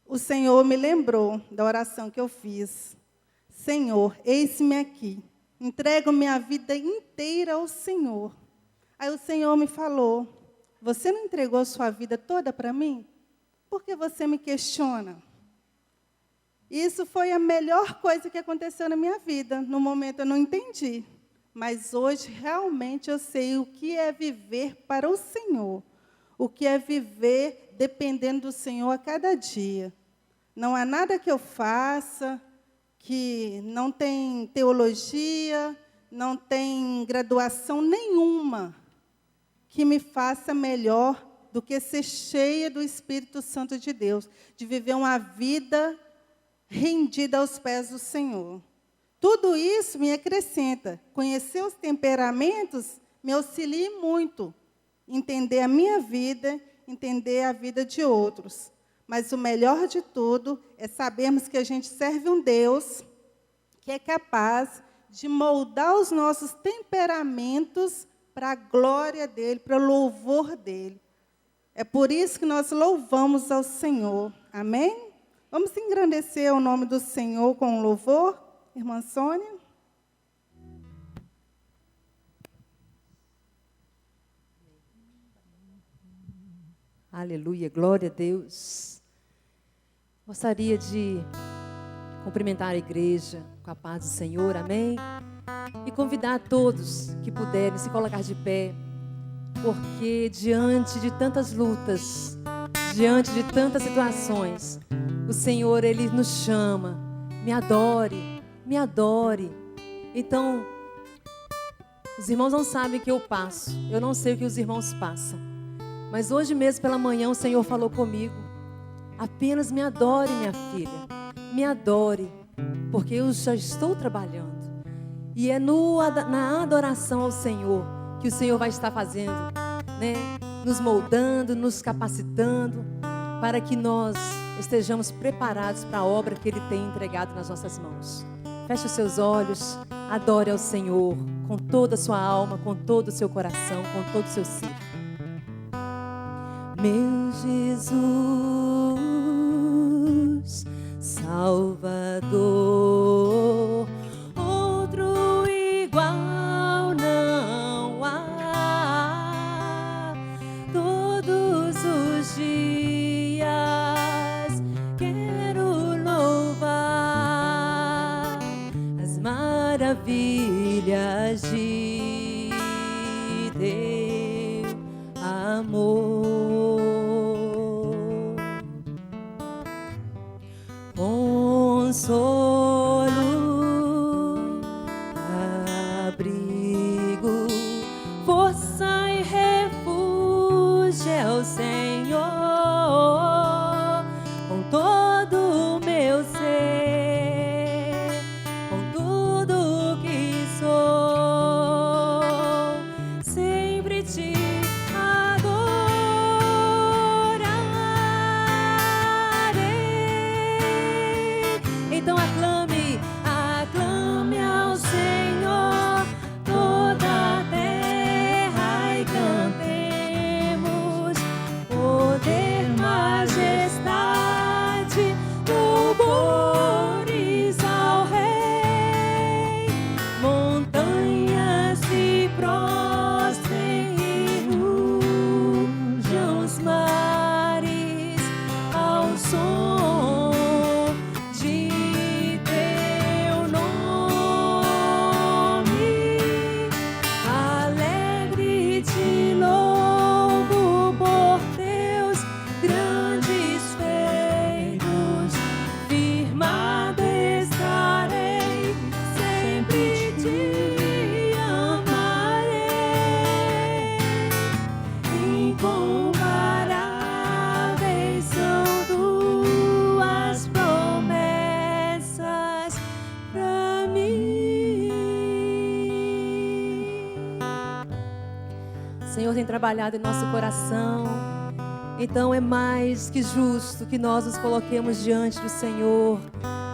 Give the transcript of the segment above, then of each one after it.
o Senhor me lembrou da oração que eu fiz. Senhor, eis-me aqui. Entrego minha vida inteira ao Senhor. Aí o Senhor me falou, você não entregou sua vida toda para mim? Por que você me questiona? Isso foi a melhor coisa que aconteceu na minha vida. No momento eu não entendi. Mas hoje realmente eu sei o que é viver para o Senhor. O que é viver dependendo do Senhor a cada dia. Não há nada que eu faça que não tem teologia, não tem graduação nenhuma que me faça melhor do que ser cheia do Espírito Santo de Deus, de viver uma vida rendida aos pés do Senhor. Tudo isso me acrescenta. Conhecer os temperamentos me auxilia muito. Entender a minha vida, entender a vida de outros. Mas o melhor de tudo é sabermos que a gente serve um Deus que é capaz de moldar os nossos temperamentos para a glória dEle, para o louvor dEle. É por isso que nós louvamos ao Senhor. Amém? Vamos engrandecer o nome do Senhor com louvor, irmã Sônia? Aleluia, glória a Deus. Gostaria de cumprimentar a igreja com a paz do Senhor, amém? E convidar todos que puderem se colocar de pé, porque diante de tantas lutas, diante de tantas situações, o Senhor, Ele nos chama, me adore, me adore. Então, os irmãos não sabem o que eu passo, eu não sei o que os irmãos passam, mas hoje mesmo pela manhã o Senhor falou comigo, apenas me adore, minha filha, me adore, porque eu já estou trabalhando. E é na adoração ao Senhor que o Senhor vai estar fazendo, né? Nos moldando, nos capacitando, para que nós estejamos preparados para a obra que Ele tem entregado nas nossas mãos. Feche os seus olhos, adore ao Senhor com toda a sua alma, com todo o seu coração, com todo o seu ser. Meu Jesus, Salvador, outro igual não há. Todos os dias quero louvar as maravilhas de teu amor. Consolo, abrigo, força e refúgio é o Senhor, com todo o meu ser, com tudo que sou, sempre te então aclame, aclame ao Senhor toda a terra e cantemos poder, majestade, louvores ao Rei. Montanhas se prostrem e rujam os mares ao som tem trabalhado em nosso coração. Então é mais que justo que nós nos coloquemos diante do Senhor,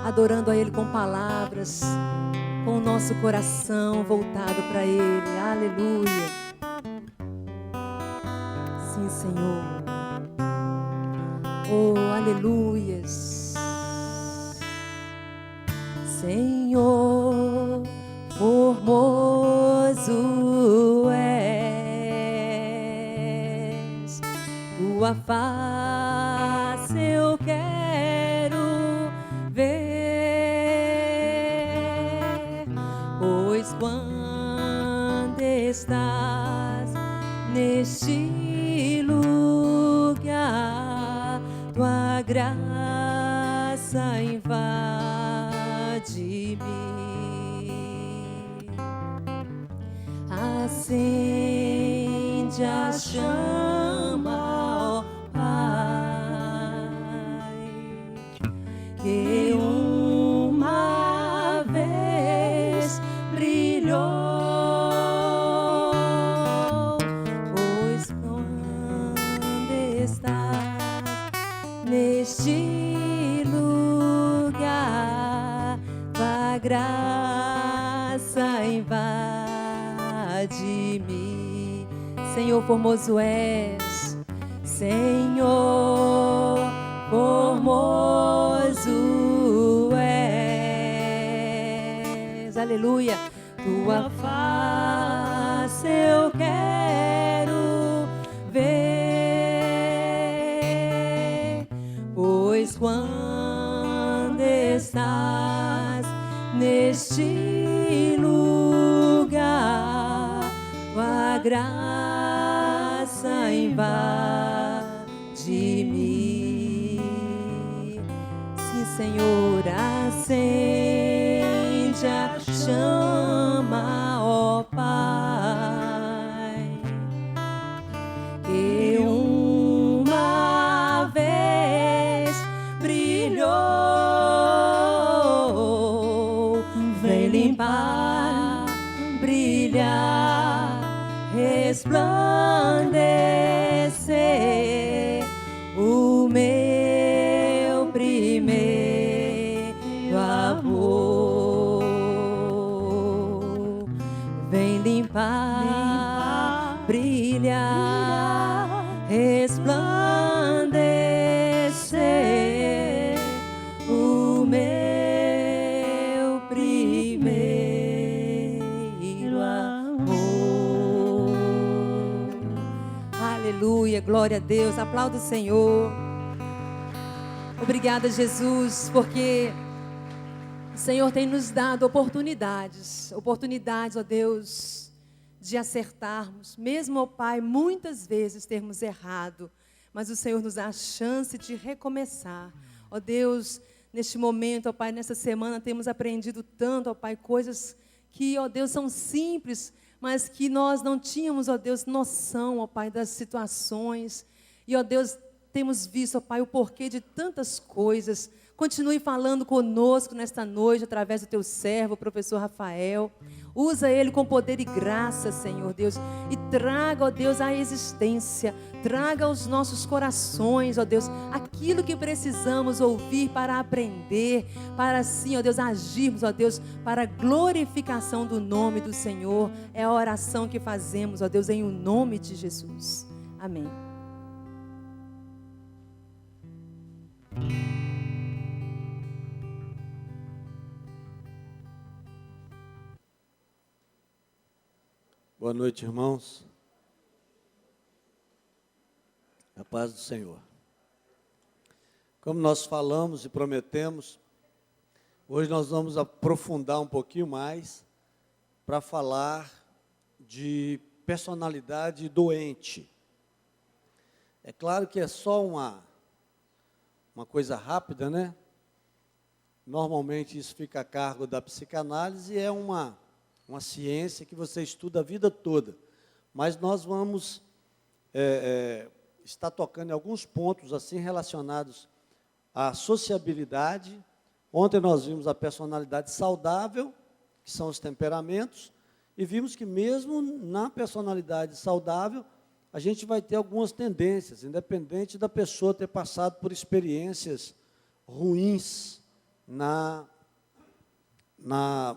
adorando a Ele com palavras, com o nosso coração voltado para Ele. Aleluia. Sim, Senhor. Oh, aleluias. Senhor, formoso és, tua face eu quero ver, pois quando estás neste lugar, tua graça invade-me. Acende a chama, ó Pai, que uma vez brilhou, pois quando estás neste lugar, tua graça invade-me. Senhor, formoso és, Senhor, formoso és, aleluia. Tua face eu quero ver, pois quando estás neste lugar, tua graça invade-me. Sim, Senhor, acende a chama, ó Pai, que uma vez brilhou, vem limpar, brilhar, resplandecer o meu primeiro amor. Vem limpar, brilhar, resplandecer o meu primeiro amor. Aleluia, glória a Deus, aplauda o Senhor. Obrigada, Jesus, porque o Senhor tem nos dado oportunidades, ó Deus, de acertarmos, mesmo, ó Pai, muitas vezes termos errado, mas o Senhor nos dá a chance de recomeçar. Ó Deus, neste momento, ó Pai, nessa semana temos aprendido tanto, ó Pai, coisas que, ó Deus, são simples, mas que nós não tínhamos, ó Deus, noção, ó Pai, das situações. E, ó Deus, temos visto, ó Pai, o porquê de tantas coisas. Continue falando conosco nesta noite, através do teu servo, o professor Rafael. Usa ele com poder e graça, Senhor Deus. E traga, ó Deus, a existência. Traga aos nossos corações, ó Deus, aquilo que precisamos ouvir para aprender. Para assim, ó Deus, agirmos, ó Deus, para a glorificação do nome do Senhor. É a oração que fazemos, ó Deus, em o nome de Jesus. Amém. Boa noite, irmãos. A paz do Senhor. Como nós falamos e prometemos, hoje nós vamos aprofundar um pouquinho mais para falar de personalidade doente. É claro que é só uma coisa rápida, né? Normalmente isso fica a cargo da psicanálise e é uma ciência que você estuda a vida toda. Mas nós vamos estar tocando em alguns pontos assim relacionados à sociabilidade. Ontem nós vimos a personalidade saudável, que são os temperamentos, e vimos que mesmo na personalidade saudável, a gente vai ter algumas tendências, independente da pessoa ter passado por experiências ruins,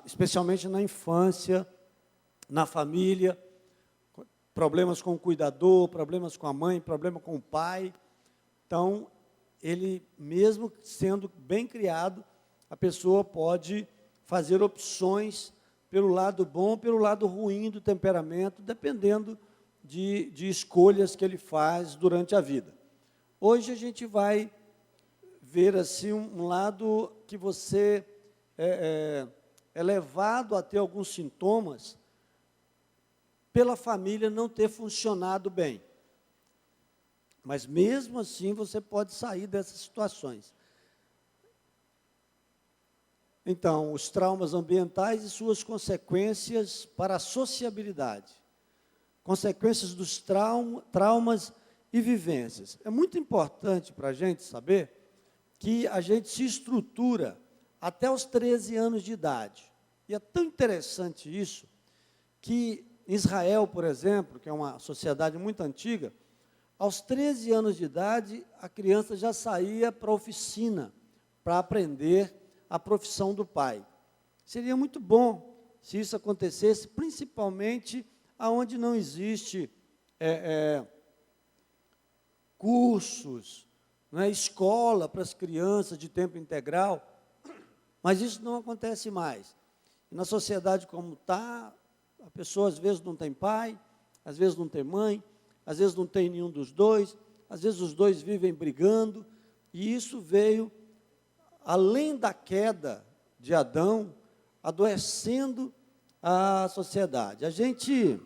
especialmente na infância, na família, problemas com o cuidador, problemas com a mãe, problema com o pai. Então, ele, mesmo sendo bem criado, a pessoa pode fazer opções pelo lado bom, pelo lado ruim do temperamento, dependendo de escolhas que ele faz durante a vida. Hoje a gente vai ver assim um lado que você é levado a ter alguns sintomas pela família não ter funcionado bem. Mas mesmo assim você pode sair dessas situações. Então, os traumas ambientais e suas consequências para a sociabilidade. Consequências dos traumas e vivências. É muito importante para a gente saber que a gente se estrutura até os 13 anos de idade. E é tão interessante isso, que Israel, por exemplo, que é uma sociedade muito antiga, aos 13 anos de idade, a criança já saía para a oficina, para aprender a profissão do pai. Seria muito bom se isso acontecesse, principalmente onde não existe cursos, escola para as crianças de tempo integral, mas isso não acontece mais. E na sociedade como está, a pessoa às vezes não tem pai, às vezes não tem mãe, às vezes não tem nenhum dos dois, às vezes os dois vivem brigando, e isso veio, além da queda de Adão, adoecendo a sociedade. A gente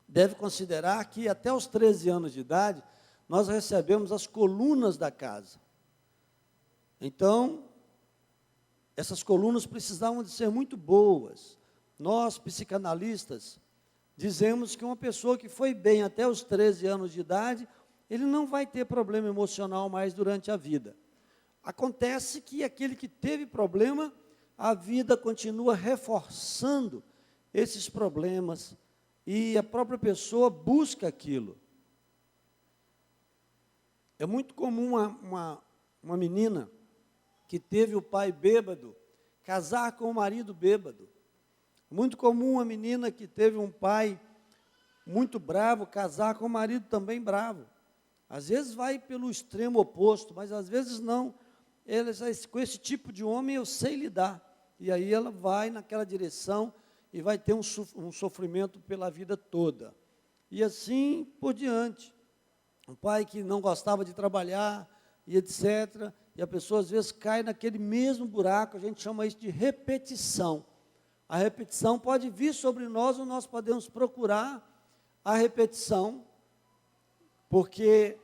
deve considerar que até os 13 anos de idade, nós recebemos as colunas da casa. Então, essas colunas precisavam de ser muito boas. Nós, psicanalistas, dizemos que uma pessoa que foi bem até os 13 anos de idade, ele não vai ter problema emocional mais durante a vida. Acontece que aquele que teve problema, a vida continua reforçando esses problemas e a própria pessoa busca aquilo. É muito comum uma menina que teve o pai bêbado casar com o marido bêbado. Muito comum uma menina que teve um pai muito bravo casar com o marido também bravo. Às vezes vai pelo extremo oposto, mas às vezes não. Com esse tipo de homem eu sei lidar. E aí ela vai naquela direção e vai ter um sofrimento pela vida toda. E assim por diante. Um pai que não gostava de trabalhar e etc. E a pessoa às vezes cai naquele mesmo buraco, a gente chama isso de repetição. A repetição pode vir sobre nós, ou nós podemos procurar a repetição, porque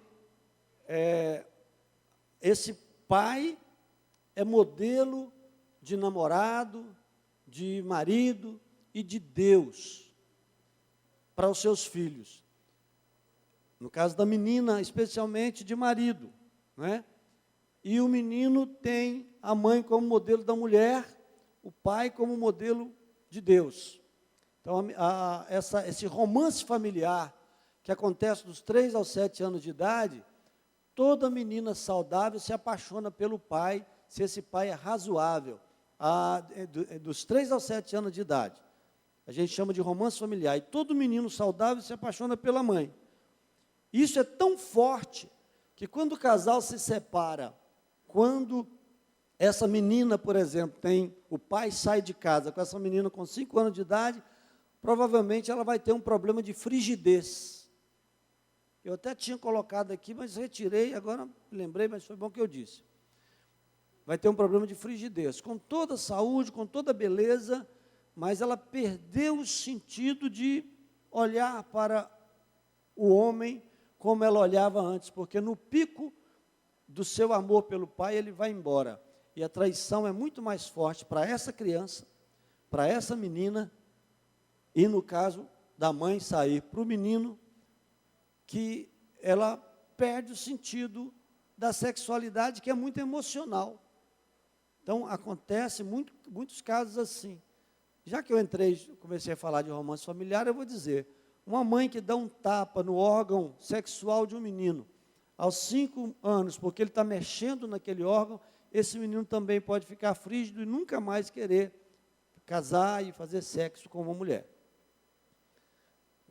esse pai é modelo de namorado, de marido e de Deus para os seus filhos. No caso da menina, especialmente de marido, né? E o menino tem a mãe como modelo da mulher, o pai como modelo de Deus. Então, esse romance familiar que acontece dos 3 aos 7 anos de idade, toda menina saudável se apaixona pelo pai, se esse pai é razoável, dos 3 aos 7 anos de idade. A gente chama de romance familiar. E todo menino saudável se apaixona pela mãe. Isso é tão forte que quando o casal se separa, quando essa menina, por exemplo, o pai sai de casa com essa menina com 5 anos de idade, provavelmente ela vai ter um problema de frigidez. Eu até tinha colocado aqui, mas retirei, agora lembrei, mas foi bom que eu disse. Vai ter um problema de frigidez, com toda a saúde, com toda a beleza, mas ela perdeu o sentido de olhar para o homem como ela olhava antes, porque no pico do seu amor pelo pai, ele vai embora. E a traição é muito mais forte para essa criança, para essa menina, e no caso da mãe sair para o menino, que ela perde o sentido da sexualidade, que é muito emocional. Então, acontece muitos casos assim. Já que comecei a falar de romance familiar, eu vou dizer, uma mãe que dá um tapa no órgão sexual de um menino, aos 5 anos, porque ele está mexendo naquele órgão, esse menino também pode ficar frígido e nunca mais querer casar e fazer sexo com uma mulher.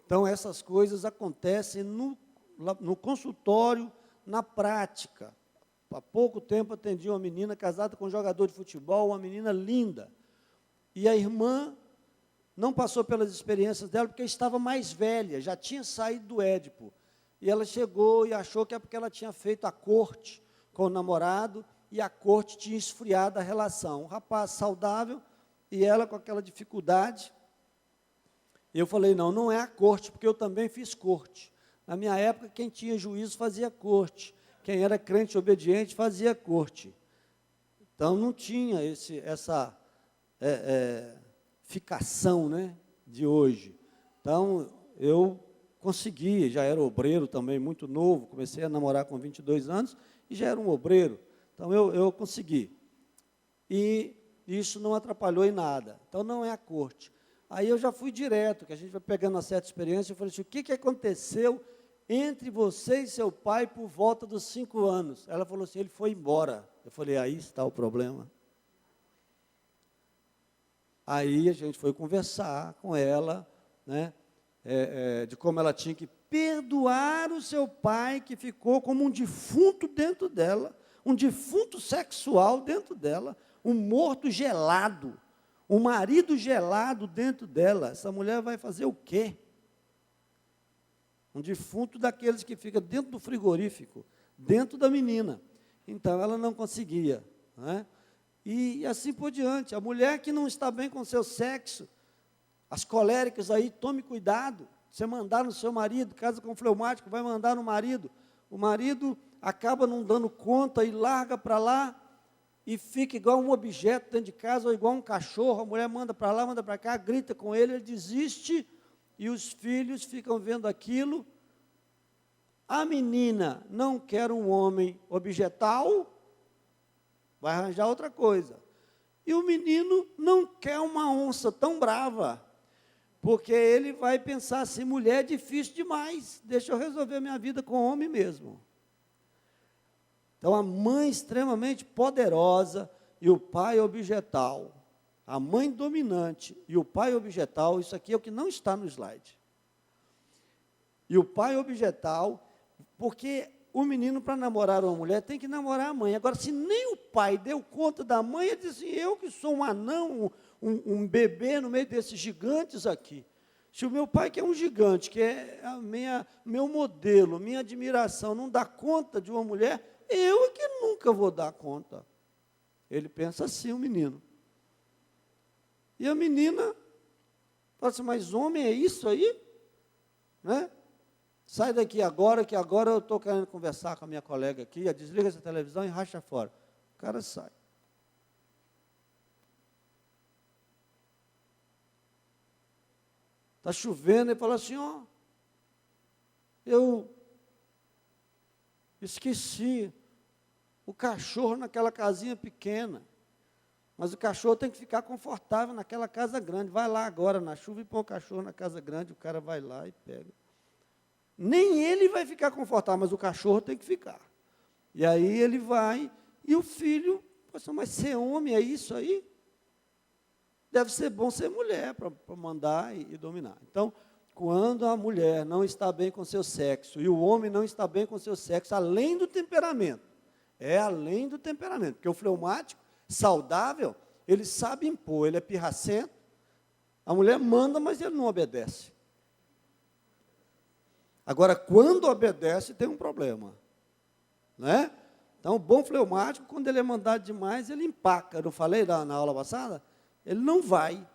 Então, essas coisas acontecem no consultório, na prática. há pouco tempo atendi uma menina casada com um jogador de futebol, uma menina linda. E a irmã não passou pelas experiências dela porque estava mais velha, já tinha saído do Édipo. E ela chegou e achou que é porque ela tinha feito a corte com o namorado e a corte tinha esfriado a relação. Um rapaz saudável e ela com aquela dificuldade. E eu falei, não, não é a corte, porque eu também fiz corte. Na minha época, quem tinha juízo fazia corte. Quem era crente obediente fazia corte. Então, não tinha essa ficação, né, de hoje. Então, eu consegui, já era obreiro também, muito novo, comecei a namorar com 22 anos e já era um obreiro. Então, eu consegui. E isso não atrapalhou em nada. Então, não é a corte. Aí eu já fui direto, que a gente vai pegando uma certa experiência, eu falei assim, o que aconteceu entre você e seu pai por volta dos 5 anos? Ela falou assim, ele foi embora. Eu falei, aí está o problema. Aí a gente foi conversar com ela, né, de como ela tinha que perdoar o seu pai, que ficou como um defunto dentro dela, um defunto sexual dentro dela, um morto gelado, um marido gelado dentro dela. Essa mulher vai fazer o quê? Um defunto daqueles que fica dentro do frigorífico, dentro da menina. Então, ela não conseguia, né? E assim por diante. A mulher que não está bem com o seu sexo, as coléricas aí, tome cuidado. Você mandar no seu marido, casa com fleumático, vai mandar no marido. O marido acaba não dando conta e larga para lá, e fica igual um objeto dentro de casa, ou igual um cachorro. A mulher manda para lá, manda para cá, grita com ele, ele desiste, e os filhos ficam vendo aquilo. A menina não quer um homem objetal, vai arranjar outra coisa. E o menino não quer uma onça tão brava, porque ele vai pensar assim, mulher é difícil demais, deixa eu resolver minha vida com homem mesmo. Então, a mãe extremamente poderosa e o pai objetal, a mãe dominante e o pai objetal, isso aqui é o que não está no slide. E o pai objetal, porque o menino, para namorar uma mulher, tem que namorar a mãe. Agora, se nem o pai deu conta da mãe, ele diz assim, eu que sou um anão, um bebê no meio desses gigantes aqui. Se o meu pai, que é um gigante, que é meu modelo, minha admiração, não dá conta de uma mulher, eu é que nunca vou dar conta. Ele pensa assim, o menino. E a menina fala assim, mas homem é isso aí? Né? Sai daqui agora, que agora eu estou querendo conversar com a minha colega aqui, desliga essa televisão e racha fora. O cara sai. Está chovendo e fala assim, ó, eu esqueci o cachorro naquela casinha pequena, mas o cachorro tem que ficar confortável naquela casa grande. Vai lá agora na chuva e põe o cachorro na casa grande, o cara vai lá e pega. Nem ele vai ficar confortável, mas o cachorro tem que ficar. E aí ele vai, e o filho, mas ser homem é isso aí? Deve ser bom ser mulher para mandar e dominar. Então, quando a mulher não está bem com seu sexo, e o homem não está bem com seu sexo, além do temperamento, além do temperamento, porque o fleumático, saudável, ele sabe impor, ele é pirracento, a mulher manda, mas ele não obedece. Agora, quando obedece, tem um problema, né? Então, o bom fleumático, quando ele é mandado demais, ele empaca. Eu não falei na aula passada? Ele não vai.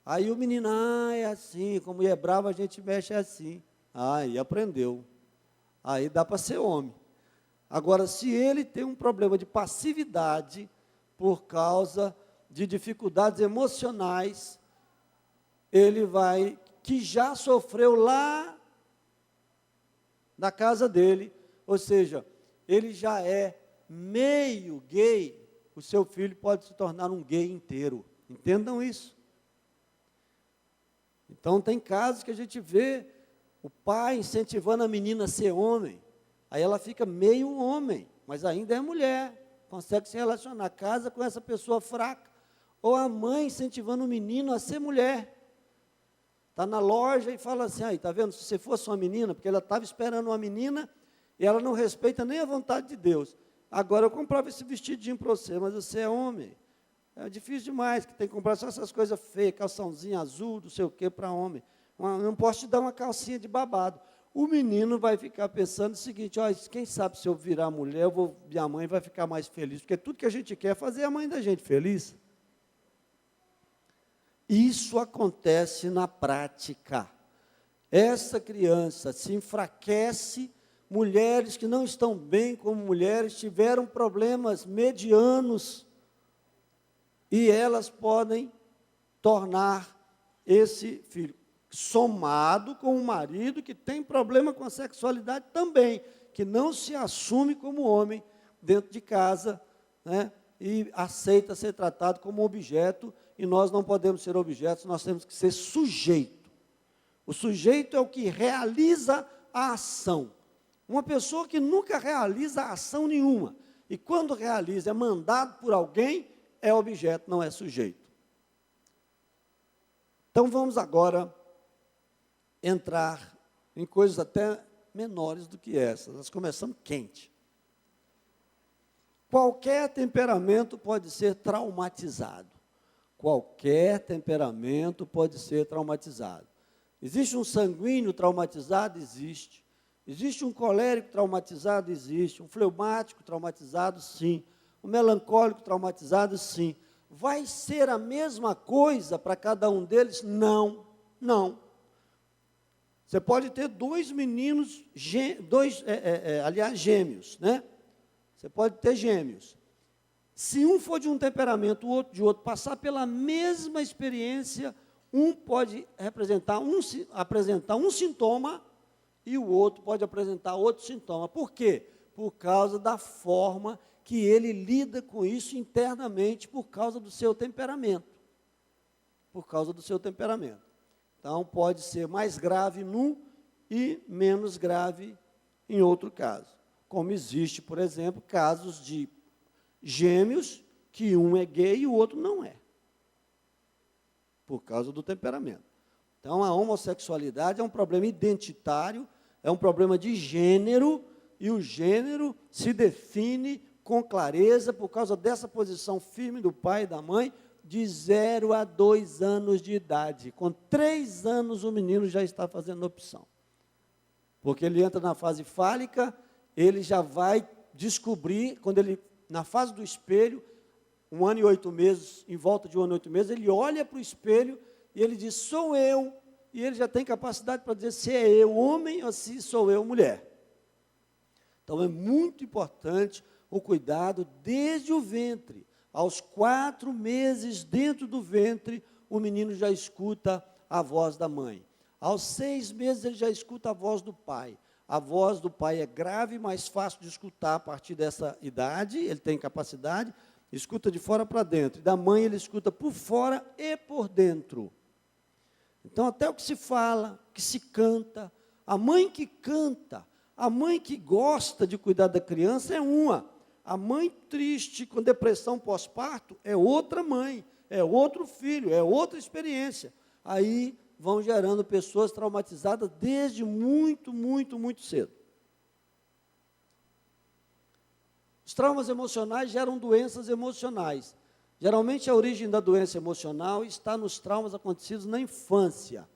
Aí o menino, é assim, como é bravo, a gente mexe assim. Aí aprendeu. Aí dá para ser homem. Agora, se ele tem um problema de passividade, por causa de dificuldades emocionais, ele vai, que já sofreu lá na casa dele, ou seja, ele já é meio gay, o seu filho pode se tornar um gay inteiro. Entendam isso. Então, tem casos que a gente vê o pai incentivando a menina a ser homem, aí ela fica meio homem, mas ainda é mulher, consegue se relacionar, casa com essa pessoa fraca, ou a mãe incentivando o menino a ser mulher. Está na loja e fala assim, aí, está vendo, se você fosse uma menina, porque ela estava esperando uma menina, e ela não respeita nem a vontade de Deus. agora eu comprava esse vestidinho para você, mas você é homem. É difícil demais, que tem que comprar só essas coisas feias, calçãozinho azul, não sei o que, para homem. Não posso te dar uma calcinha de babado. O menino vai ficar pensando o seguinte, ó, quem sabe se eu virar mulher, minha mãe vai ficar mais feliz, porque tudo que a gente quer é fazer a mãe da gente feliz. Isso acontece na prática. Essa criança se enfraquece, mulheres que não estão bem como mulheres, tiveram problemas medianos, e elas podem tornar esse filho, somado com o marido que tem problema com a sexualidade também, que não se assume como homem dentro de casa, né, e aceita ser tratado como objeto, e nós não podemos ser objetos, nós temos que ser sujeito. O sujeito é o que realiza a ação. Uma pessoa que nunca realiza ação nenhuma, e quando realiza, é mandado por alguém, é objeto, não é sujeito. Então vamos agora entrar em coisas até menores do que essas. Nós começamos quente. Qualquer temperamento pode ser traumatizado. Qualquer temperamento pode ser traumatizado. Existe um sanguíneo traumatizado? Existe. Existe um colérico traumatizado? Existe. Um fleumático traumatizado? Sim. Um melancólico traumatizado? Sim. Vai ser a mesma coisa para cada um deles? Não, não. Você pode ter dois meninos, gêmeos, né? Você pode ter gêmeos. Se um for de um temperamento, o outro de outro, passar pela mesma experiência, um pode apresentar um sintoma e o outro pode apresentar outro sintoma. Por quê? Por causa da forma que ele lida com isso internamente, por causa do seu temperamento. Por causa do seu temperamento. Então, pode ser mais grave num e menos grave em outro caso. Como existe, por exemplo, casos de gêmeos que um é gay e o outro não é. Por causa do temperamento. Então, a homossexualidade é um problema identitário, é um problema de gênero, e o gênero se define com clareza por causa dessa posição firme do pai e da mãe, de 0 a 2 anos de idade. Com 3 anos, o menino já está fazendo opção. Porque ele entra na fase fálica, ele já vai descobrir, quando ele, na fase do espelho, 1 ano e 8 meses, em volta de 1 ano e 8 meses, ele olha para o espelho e ele diz, sou eu, e ele já tem capacidade para dizer se é eu homem ou se sou eu mulher. Então, é muito importante o cuidado desde o ventre. Aos 4 meses dentro do ventre, o menino já escuta a voz da mãe. Aos 6 meses, ele já escuta a voz do pai. A voz do pai é grave, mais fácil de escutar a partir dessa idade, ele tem capacidade, escuta de fora para dentro. E da mãe, ele escuta por fora e por dentro. Então, até o que se fala, o que se canta, a mãe que canta, a mãe que gosta de cuidar da criança é uma. A mãe triste, com depressão pós-parto, é outra mãe, é outro filho, é outra experiência. Aí vão gerando pessoas traumatizadas desde muito, muito, muito cedo. Os traumas emocionais geram doenças emocionais. Geralmente a origem da doença emocional está nos traumas acontecidos na infância.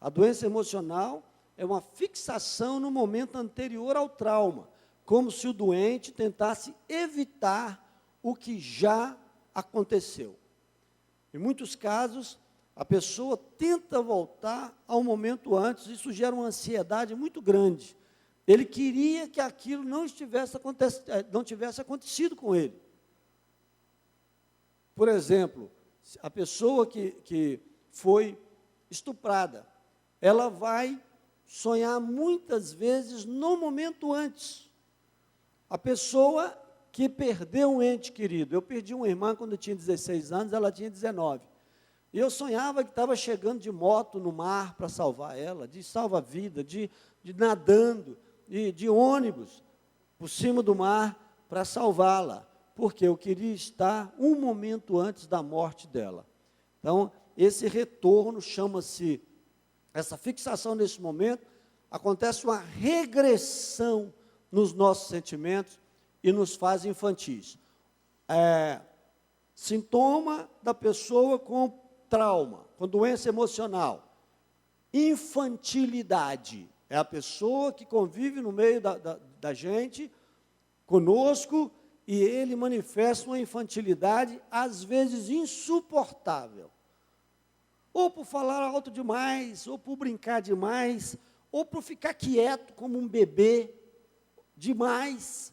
A doença emocional é uma fixação no momento anterior ao trauma, como se o doente tentasse evitar o que já aconteceu. Em muitos casos, a pessoa tenta voltar ao momento antes, isso gera uma ansiedade muito grande. Ele queria que aquilo não tivesse acontecido com ele. Por exemplo, a pessoa que foi estuprada, ela vai sonhar muitas vezes no momento antes. A pessoa que perdeu um ente querido, eu perdi uma irmã quando eu tinha 16 anos, ela tinha 19. E eu sonhava que estava chegando de moto no mar para salvar ela, de salva-vida, de nadando, de ônibus por cima do mar para salvá-la, porque eu queria estar um momento antes da morte dela. Então, esse retorno chama-se, essa fixação nesse momento, acontece uma regressão nos nossos sentimentos, e nos faz infantis. Sintoma da pessoa com trauma, com doença emocional. Infantilidade. É a pessoa que convive no meio da gente, conosco, e ele manifesta uma infantilidade, às vezes insuportável. Ou por falar alto demais, ou por brincar demais, ou por ficar quieto como um bebê demais.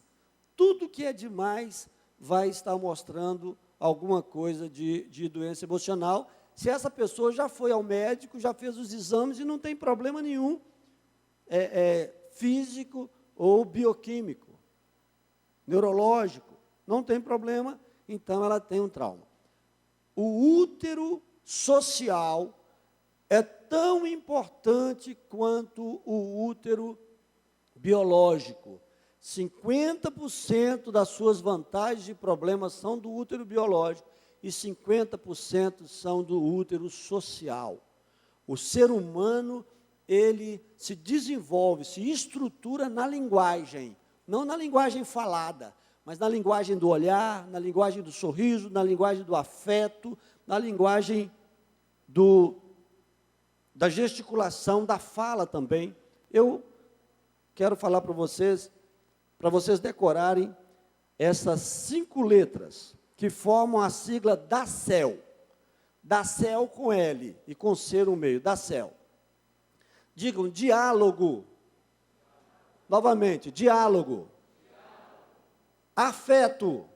Tudo que é demais vai estar mostrando alguma coisa de doença emocional. Se essa pessoa já foi ao médico, já fez os exames e não tem problema nenhum físico ou bioquímico, neurológico, não tem problema, então ela tem um trauma. O útero social é tão importante quanto o útero biológico. 50% das suas vantagens e problemas são do útero biológico e 50% são do útero social. O ser humano, ele se desenvolve, se estrutura na linguagem, não na linguagem falada, mas na linguagem do olhar, na linguagem do sorriso, na linguagem do afeto, na linguagem da gesticulação, da fala também. Eu quero falar para vocês decorarem essas 5 letras que formam a sigla DACEL. DACEL com L e com C no meio, DACEL. Digam diálogo. Novamente, diálogo. Afeto.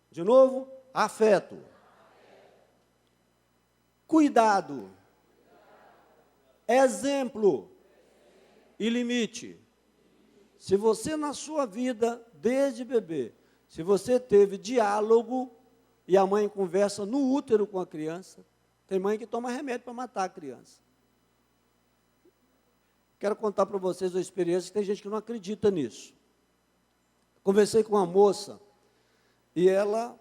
De novo, afeto. Cuidado. Exemplo. E limite. Se você na sua vida, desde bebê, se você teve diálogo e a mãe conversa no útero com a criança, tem mãe que toma remédio para matar a criança. Quero contar para vocês uma experiência que tem gente que não acredita nisso. Conversei com uma moça e ela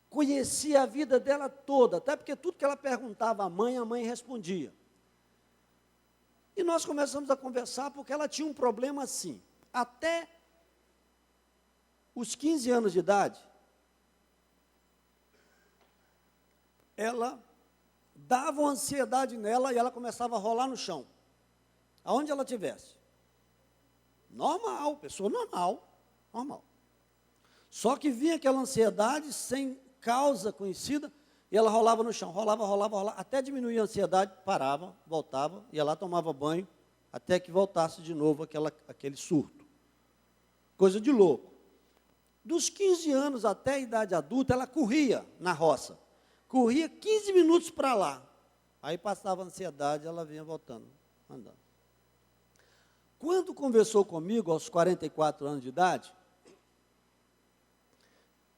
conhecia a vida dela toda, até porque tudo que ela perguntava à mãe, a mãe respondia. E nós começamos a conversar porque ela tinha um problema assim. Até os 15 anos de idade, ela dava uma ansiedade nela e ela começava a rolar no chão, aonde ela estivesse. Normal, pessoa normal. Só que vinha aquela ansiedade sem causa conhecida, e ela rolava no chão, rolava, até diminuir a ansiedade, parava, voltava, ia lá, tomava banho, até que voltasse de novo aquele surto. Coisa de louco. Dos 15 anos até a idade adulta, ela corria na roça. Corria 15 minutos para lá. Aí passava a ansiedade, ela vinha voltando, andando. Quando conversou comigo, aos 44 anos de idade,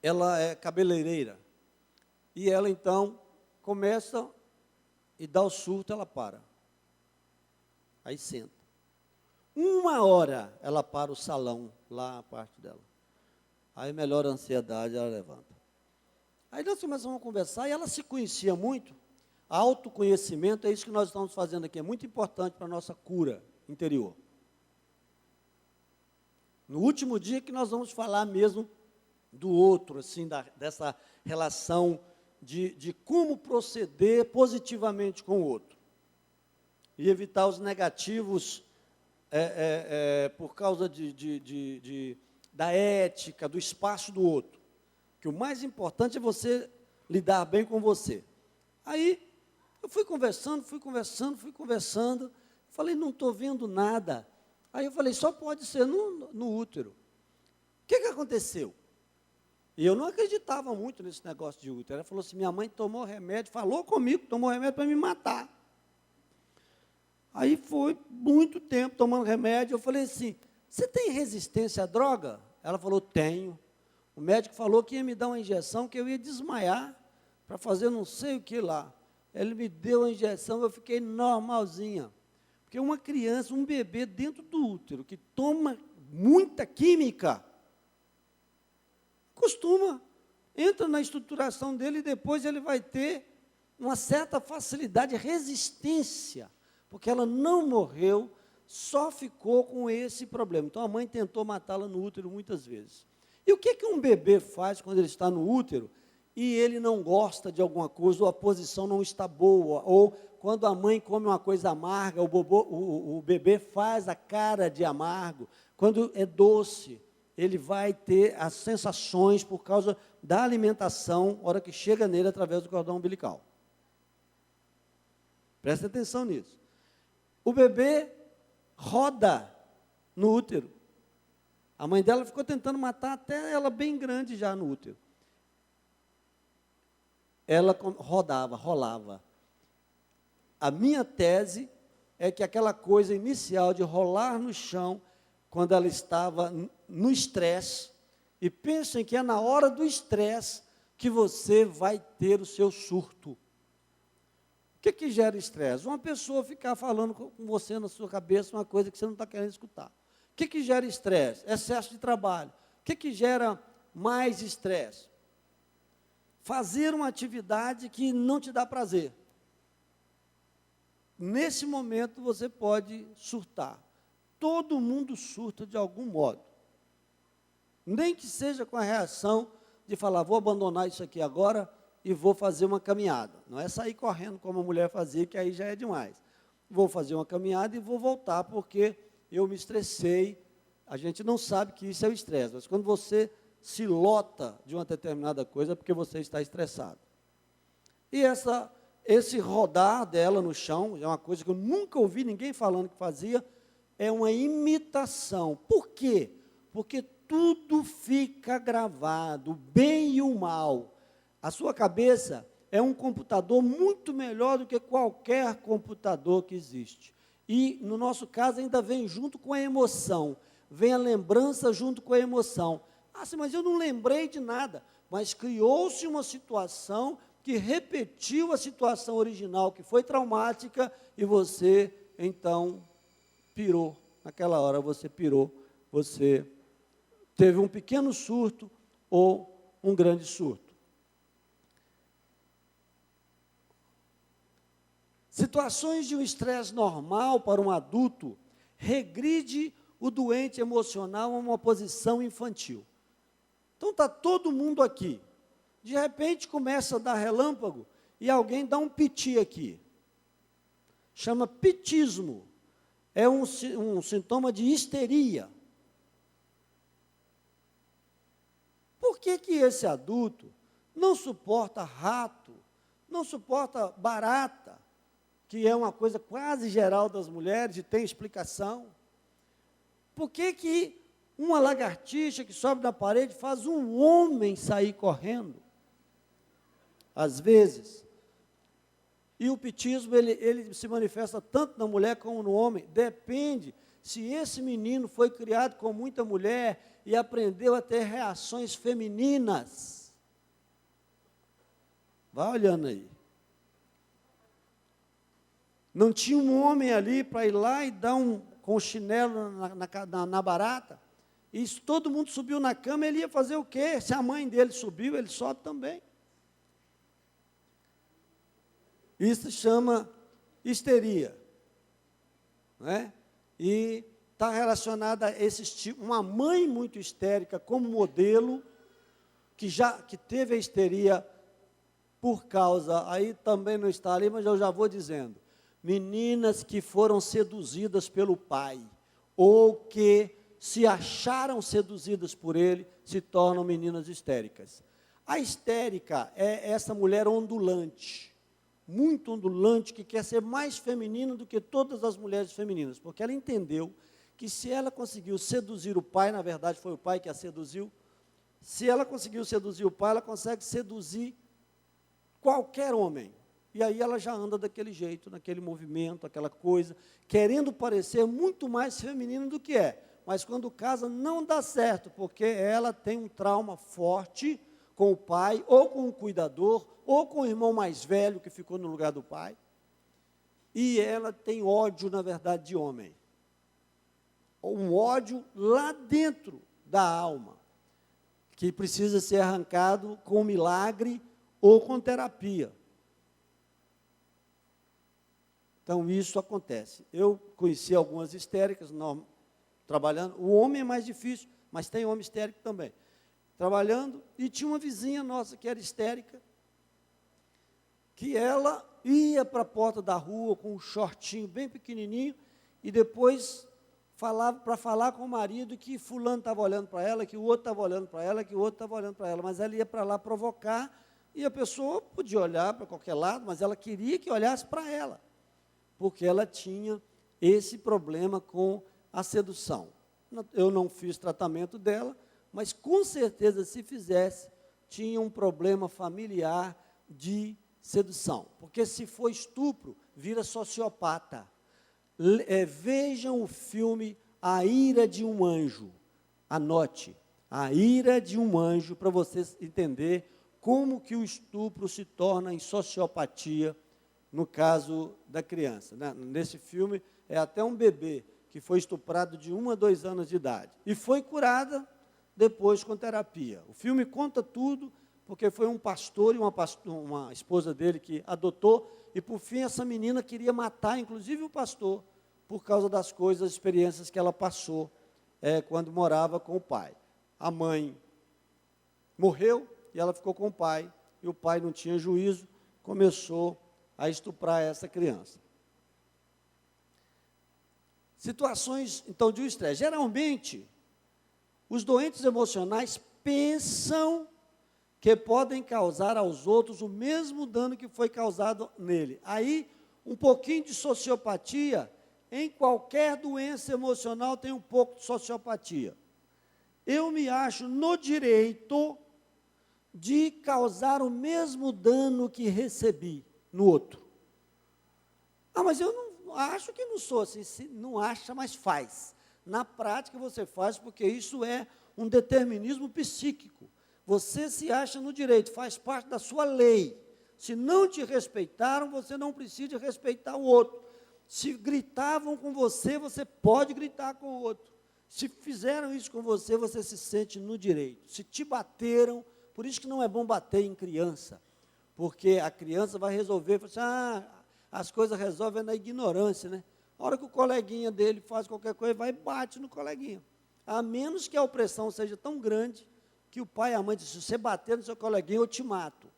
ela é cabeleireira. E ela, então, começa e dá o surto, ela para. Aí senta. 1 hora ela para o salão, lá a parte dela. Aí melhora a ansiedade, ela levanta. Aí nós começamos a conversar e ela se conhecia muito. Autoconhecimento é isso que nós estamos fazendo aqui, é muito importante para a nossa cura interior. No último dia que nós vamos falar mesmo do outro, assim, dessa relação de como proceder positivamente com o outro. E evitar os negativos por causa da ética, do espaço do outro. Que o mais importante é você lidar bem com você. Aí, eu fui conversando, falei, não estou vendo nada. Aí eu falei, só pode ser no útero. O que aconteceu? E eu não acreditava muito nesse negócio de útero. Ela falou assim, minha mãe tomou remédio, falou comigo, tomou remédio para me matar. Aí foi muito tempo tomando remédio, eu falei assim, você tem resistência à droga? Ela falou, tenho. O médico falou que ia me dar uma injeção, que eu ia desmaiar, para fazer não sei o que lá. Ele me deu a injeção, eu fiquei normalzinha. Porque uma criança, um bebê dentro do útero, que toma muita química, entra na estruturação dele e depois ele vai ter uma certa facilidade, resistência, porque ela não morreu só ficou com esse problema. Então, a mãe tentou matá-la no útero muitas vezes. E o que um bebê faz quando ele está no útero e ele não gosta de alguma coisa, ou a posição não está boa, ou quando a mãe come uma coisa amarga, o bebê faz a cara de amargo. Quando é doce, ele vai ter as sensações por causa da alimentação, hora que chega nele através do cordão umbilical. Presta atenção nisso. O bebê roda no útero. A mãe dela ficou tentando matar até ela bem grande já no útero. Ela rolava. A minha tese é que aquela coisa inicial de rolar no chão, quando ela estava no estresse, e pensem que é na hora do estresse que você vai ter o seu surto. O que gera estresse? Uma pessoa ficar falando com você na sua cabeça uma coisa que você não está querendo escutar. O que gera estresse? Excesso de trabalho. O que gera mais estresse? Fazer uma atividade que não te dá prazer. Nesse momento você pode surtar. Todo mundo surta de algum modo. Nem que seja com a reação de falar, vou abandonar isso aqui agora e vou fazer uma caminhada. Não é sair correndo como a mulher fazia, que aí já é demais. Vou fazer uma caminhada e vou voltar porque eu me estressei. A gente não sabe que isso é o estresse, mas quando você se lota de uma determinada coisa, é porque você está estressado. E esse rodar dela no chão, é uma coisa que eu nunca ouvi ninguém falando que fazia, é uma imitação. Por quê? Porque tudo fica gravado, o bem e o mal. A sua cabeça é um computador muito melhor do que qualquer computador que existe. E, no nosso caso, ainda vem junto com a emoção. Vem a lembrança junto com a emoção. Ah, sim, mas eu não lembrei de nada. Mas criou-se uma situação que repetiu a situação original, que foi traumática, e você, então, pirou. Naquela hora você pirou, você teve um pequeno surto ou um grande surto. Situações de um estresse normal para um adulto regride o doente emocional a uma posição infantil. Então está todo mundo aqui. De repente começa a dar relâmpago e alguém dá um piti aqui. Chama pitismo. É um sintoma de histeria. Por que esse adulto não suporta rato, não suporta barata, que é uma coisa quase geral das mulheres e tem explicação? Por que uma lagartixa que sobe na parede faz um homem sair correndo? Às vezes. E o pitismo, ele se manifesta tanto na mulher como no homem. Depende se esse menino foi criado com muita mulher e aprendeu a ter reações femininas. Vai olhando aí. Não tinha um homem ali para ir lá e dar com o chinelo na barata. E se todo mundo subiu na cama, ele ia fazer o quê? Se a mãe dele subiu, ele sobe também. Isso chama histeria. Não é? E está relacionada a esse tipo. Uma mãe muito histérica como modelo, que teve a histeria por causa, aí também não está ali, mas eu já vou dizendo. Meninas que foram seduzidas pelo pai, ou que se acharam seduzidas por ele, se tornam meninas histéricas. A histérica é essa mulher ondulante, muito ondulante, que quer ser mais feminina do que todas as mulheres femininas, porque ela entendeu que se ela conseguiu seduzir o pai, na verdade foi o pai que a seduziu, se ela conseguiu seduzir o pai, ela consegue seduzir qualquer homem. E aí ela já anda daquele jeito, naquele movimento, aquela coisa, querendo parecer muito mais feminina do que é. Mas quando casa não dá certo, porque ela tem um trauma forte com o pai, ou com o cuidador, ou com o irmão mais velho que ficou no lugar do pai. E ela tem ódio, na verdade, de homem. Um ódio lá dentro da alma, que precisa ser arrancado com milagre ou com terapia. Então, isso acontece. Eu conheci algumas histéricas, trabalhando. O homem é mais difícil, mas tem homem histérico também. Trabalhando, e tinha uma vizinha nossa que era histérica, que ela ia para a porta da rua com um shortinho bem pequenininho, e depois falava para falar com o marido que fulano estava olhando para ela, que o outro estava olhando para ela, que o outro estava olhando para ela, mas ela ia para lá provocar, e a pessoa podia olhar para qualquer lado, mas ela queria que olhasse para ela, porque ela tinha esse problema com a sedução. Eu não fiz tratamento dela, mas com certeza, se fizesse, tinha um problema familiar de sedução. Porque se for estupro, vira sociopata. Vejam o filme A Ira de um Anjo. Anote, A Ira de um Anjo, para vocês entenderem como que o estupro se torna em sociopatia no caso da criança. Nesse filme, é até um bebê que foi estuprado de 1 a 2 anos de idade. E foi curada depois com terapia. O filme conta tudo, porque foi um pastor e uma esposa dele que adotou, e por fim essa menina queria matar, inclusive o pastor, por causa das coisas, experiências que ela passou quando morava com o pai. A mãe morreu e ela ficou com o pai, e o pai não tinha juízo, começou a estuprar essa criança. Situações, então, de estresse. Geralmente, os doentes emocionais pensam que podem causar aos outros o mesmo dano que foi causado nele. Aí, um pouquinho de sociopatia, em qualquer doença emocional tem um pouco de sociopatia. Eu me acho no direito de causar o mesmo dano que recebi no outro. Mas eu não acho que não sou assim. Se não acha, mas faz. Na prática você faz, porque isso é um determinismo psíquico. Você se acha no direito, faz parte da sua lei. Se não te respeitaram, você não precisa respeitar o outro. Se gritavam com você, você pode gritar com o outro. Se fizeram isso com você, você se sente no direito. Se te bateram, por isso que não é bom bater em criança, porque a criança vai resolver, as coisas resolvem na ignorância, né? A hora que o coleguinha dele faz qualquer coisa, vai e bate no coleguinha. A menos que a opressão seja tão grande, que o pai e a mãe dizem, se você bater no seu coleguinha, eu te mato.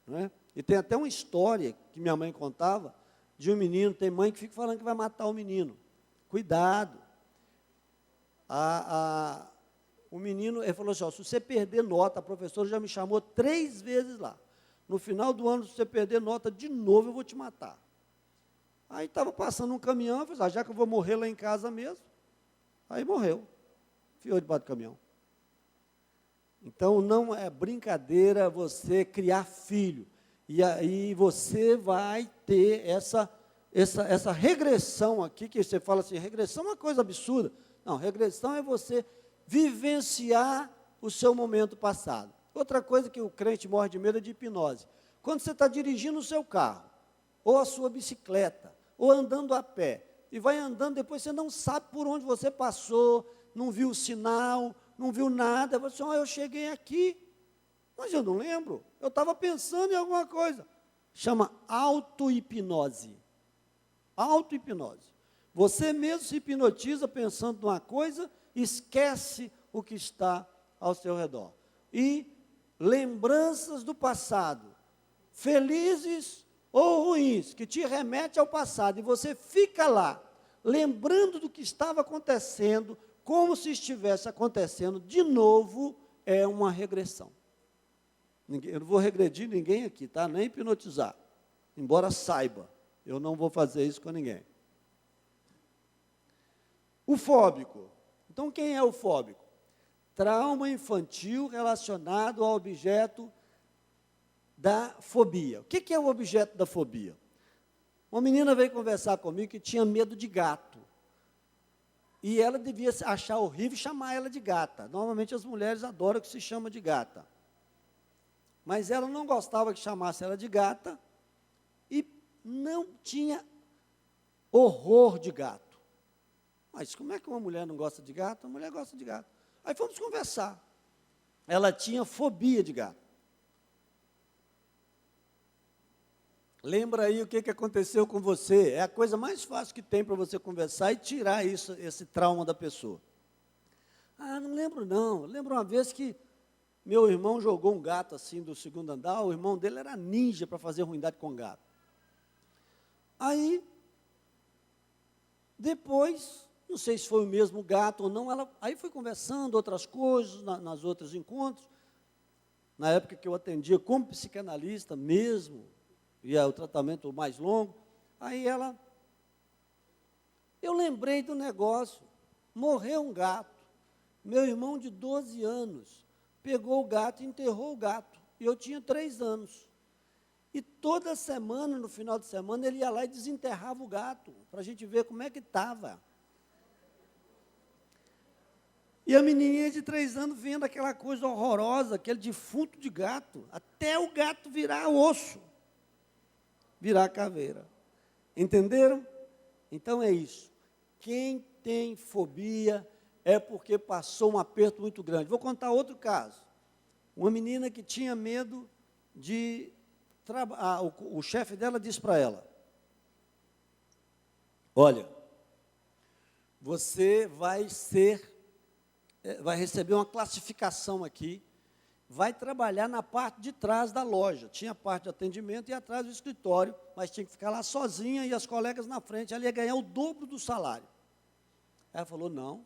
Não é? E tem até uma história que minha mãe contava, de um menino, tem mãe que fica falando que vai matar o menino. Cuidado. O menino, ele falou assim, se você perder nota, a professora já me chamou 3 vezes lá. No final do ano, se você perder nota de novo, eu vou te matar. Aí estava passando um caminhão, eu falei, já que eu vou morrer lá em casa mesmo. Aí morreu. Enfiou debaixo do caminhão. Então, não é brincadeira você criar filho. E aí você vai ter essa regressão aqui, que você fala assim, regressão é uma coisa absurda. Não, regressão é você vivenciar o seu momento passado. Outra coisa que o crente morre de medo é de hipnose. Quando você está dirigindo o seu carro, ou a sua bicicleta, ou andando a pé, e vai andando, depois você não sabe por onde você passou, não viu o sinal, não viu nada, você eu cheguei aqui, mas eu não lembro, eu estava pensando em alguma coisa. Chama auto-hipnose. Auto-hipnose. Você mesmo se hipnotiza pensando numa coisa, esquece o que está ao seu redor. E lembranças do passado, felizes ou ruins, que te remete ao passado, e você fica lá, lembrando do que estava acontecendo, como se estivesse acontecendo de novo, é uma regressão. Eu não vou regredir ninguém aqui, tá? Nem hipnotizar, embora saiba, eu não vou fazer isso com ninguém. O fóbico. Então, quem é o fóbico? Trauma infantil relacionado ao objeto da fobia. O que é o objeto da fobia? Uma menina veio conversar comigo que tinha medo de gato. E ela devia achar horrível chamar ela de gata. Normalmente as mulheres adoram que se chama de gata. Mas ela não gostava que chamasse ela de gata e não tinha horror de gato. Mas como é que uma mulher não gosta de gato? Uma mulher gosta de gato. Aí fomos conversar. Ela tinha fobia de gato. Lembra aí o que aconteceu com você. É a coisa mais fácil que tem para você conversar e tirar isso, esse trauma da pessoa. Ah, não lembro não. Lembro uma vez que meu irmão jogou um gato assim do segundo andar, o irmão dele era ninja para fazer ruindade com gato. Aí, depois, não sei se foi o mesmo gato ou não, aí foi conversando outras coisas, nas outros encontros, na época que eu atendia como psicanalista mesmo, e é o tratamento mais longo, aí eu lembrei do negócio, morreu um gato, meu irmão de 12 anos, pegou o gato e enterrou o gato, e eu tinha 3 anos. E toda semana, no final de semana, ele ia lá e desenterrava o gato, para a gente ver como é que estava. E a menininha de 3 anos vendo aquela coisa horrorosa, aquele defunto de gato, até o gato virar osso, virar caveira. Entenderam? Então é isso. Quem tem fobia é porque passou um aperto muito grande. Vou contar outro caso. Uma menina que tinha medo de... o chefe dela disse para ela: olha, você vai receber uma classificação aqui, vai trabalhar na parte de trás da loja. Tinha a parte de atendimento e atrás do escritório, mas tinha que ficar lá sozinha e as colegas na frente. Ela ia ganhar o dobro do salário. Ela falou: não,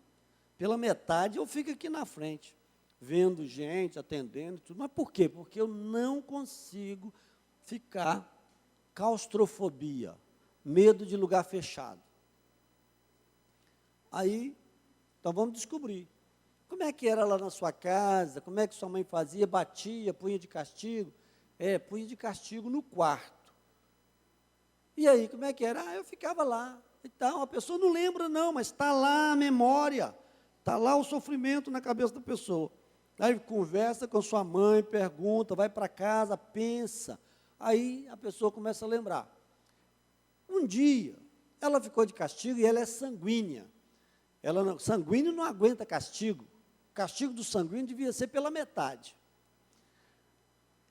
pela metade eu fico aqui na frente, vendo gente, atendendo, tudo. Mas por quê? Porque eu não consigo ficar claustrofobia, medo de lugar fechado. Aí, então vamos descobrir. Como é que era lá na sua casa? Como é que sua mãe fazia? Batia, punha de castigo? Punha de castigo no quarto. E aí, como é que era? Eu ficava lá. Então, a pessoa não lembra não, mas está lá a memória, está lá o sofrimento na cabeça da pessoa. Aí conversa com sua mãe, pergunta, vai para casa, pensa. Aí a pessoa começa a lembrar. Um dia, ela ficou de castigo e ela é sanguínea. Sanguíneo não aguenta castigo. O castigo do sanguíneo devia ser pela metade.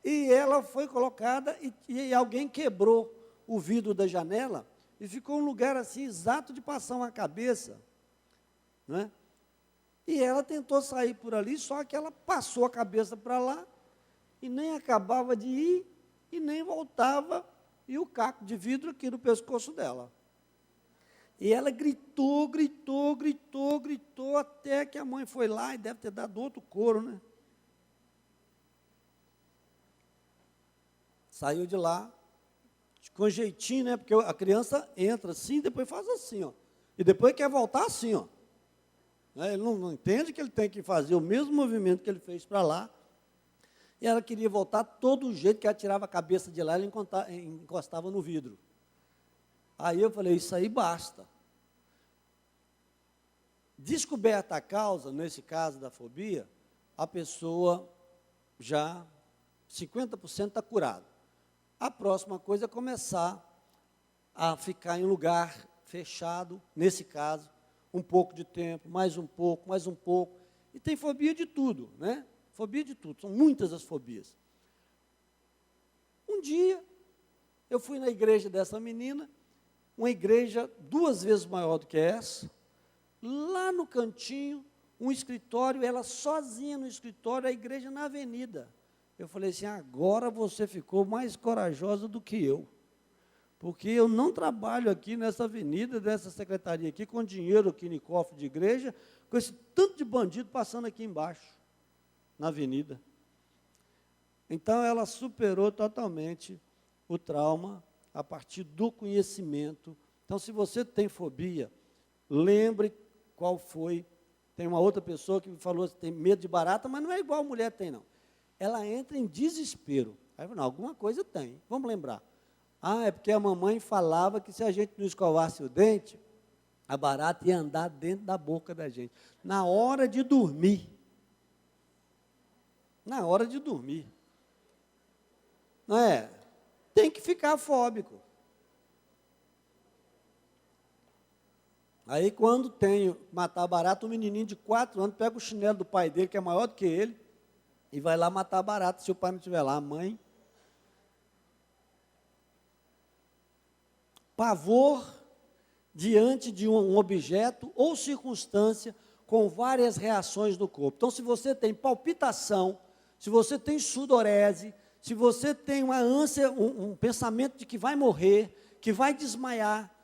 E ela foi colocada e alguém quebrou o vidro da janela e ficou um lugar assim exato de passar uma cabeça. Né? E ela tentou sair por ali, só que ela passou a cabeça para lá e nem acabava de ir e nem voltava, e o caco de vidro aqui no pescoço dela. E ela gritou, até que a mãe foi lá e deve ter dado outro couro, né? Saiu de lá, com jeitinho, né? Porque a criança entra assim, depois faz assim, ó. E depois quer voltar assim, ó. Ele não entende que ele tem que fazer o mesmo movimento que ele fez para lá. E ela queria voltar todo jeito, que ela tirava a cabeça de lá e ela encostava no vidro. Aí eu falei: isso aí basta. Descoberta a causa, nesse caso da fobia, a pessoa já 50% está curada. A próxima coisa é começar a ficar em lugar fechado, nesse caso, um pouco de tempo, mais um pouco. E tem fobia de tudo, né? Fobia de tudo, são muitas as fobias. Um dia, eu fui na igreja dessa menina, uma igreja 2 vezes maior do que essa, lá no cantinho, um escritório, ela sozinha no escritório, a igreja na avenida. Eu falei assim: agora você ficou mais corajosa do que eu, porque eu não trabalho aqui nessa avenida, nessa secretaria aqui, com dinheiro aqui no cofre de igreja, com esse tanto de bandido passando aqui embaixo, na avenida. Então, ela superou totalmente o trauma a partir do conhecimento. Então, se você tem fobia, lembre qual foi. Tem uma outra pessoa que me falou que tem medo de barata, mas não é igual a mulher tem, não. Ela entra em desespero. Aí, não, alguma coisa tem. Vamos lembrar. É porque a mamãe falava que se a gente não escovasse o dente, a barata ia andar dentro da boca da gente. Na hora de dormir. Na hora de dormir. Não é? Tem que ficar fóbico. Aí, quando tem matar barata, um menininho de 4 anos pega o chinelo do pai dele, que é maior do que ele, e vai lá matar barata, se o pai não estiver lá. A mãe pavor diante de um objeto ou circunstância com várias reações do corpo. Então, se você tem palpitação, se você tem sudorese, se você tem uma ânsia, um pensamento de que vai morrer, que vai desmaiar,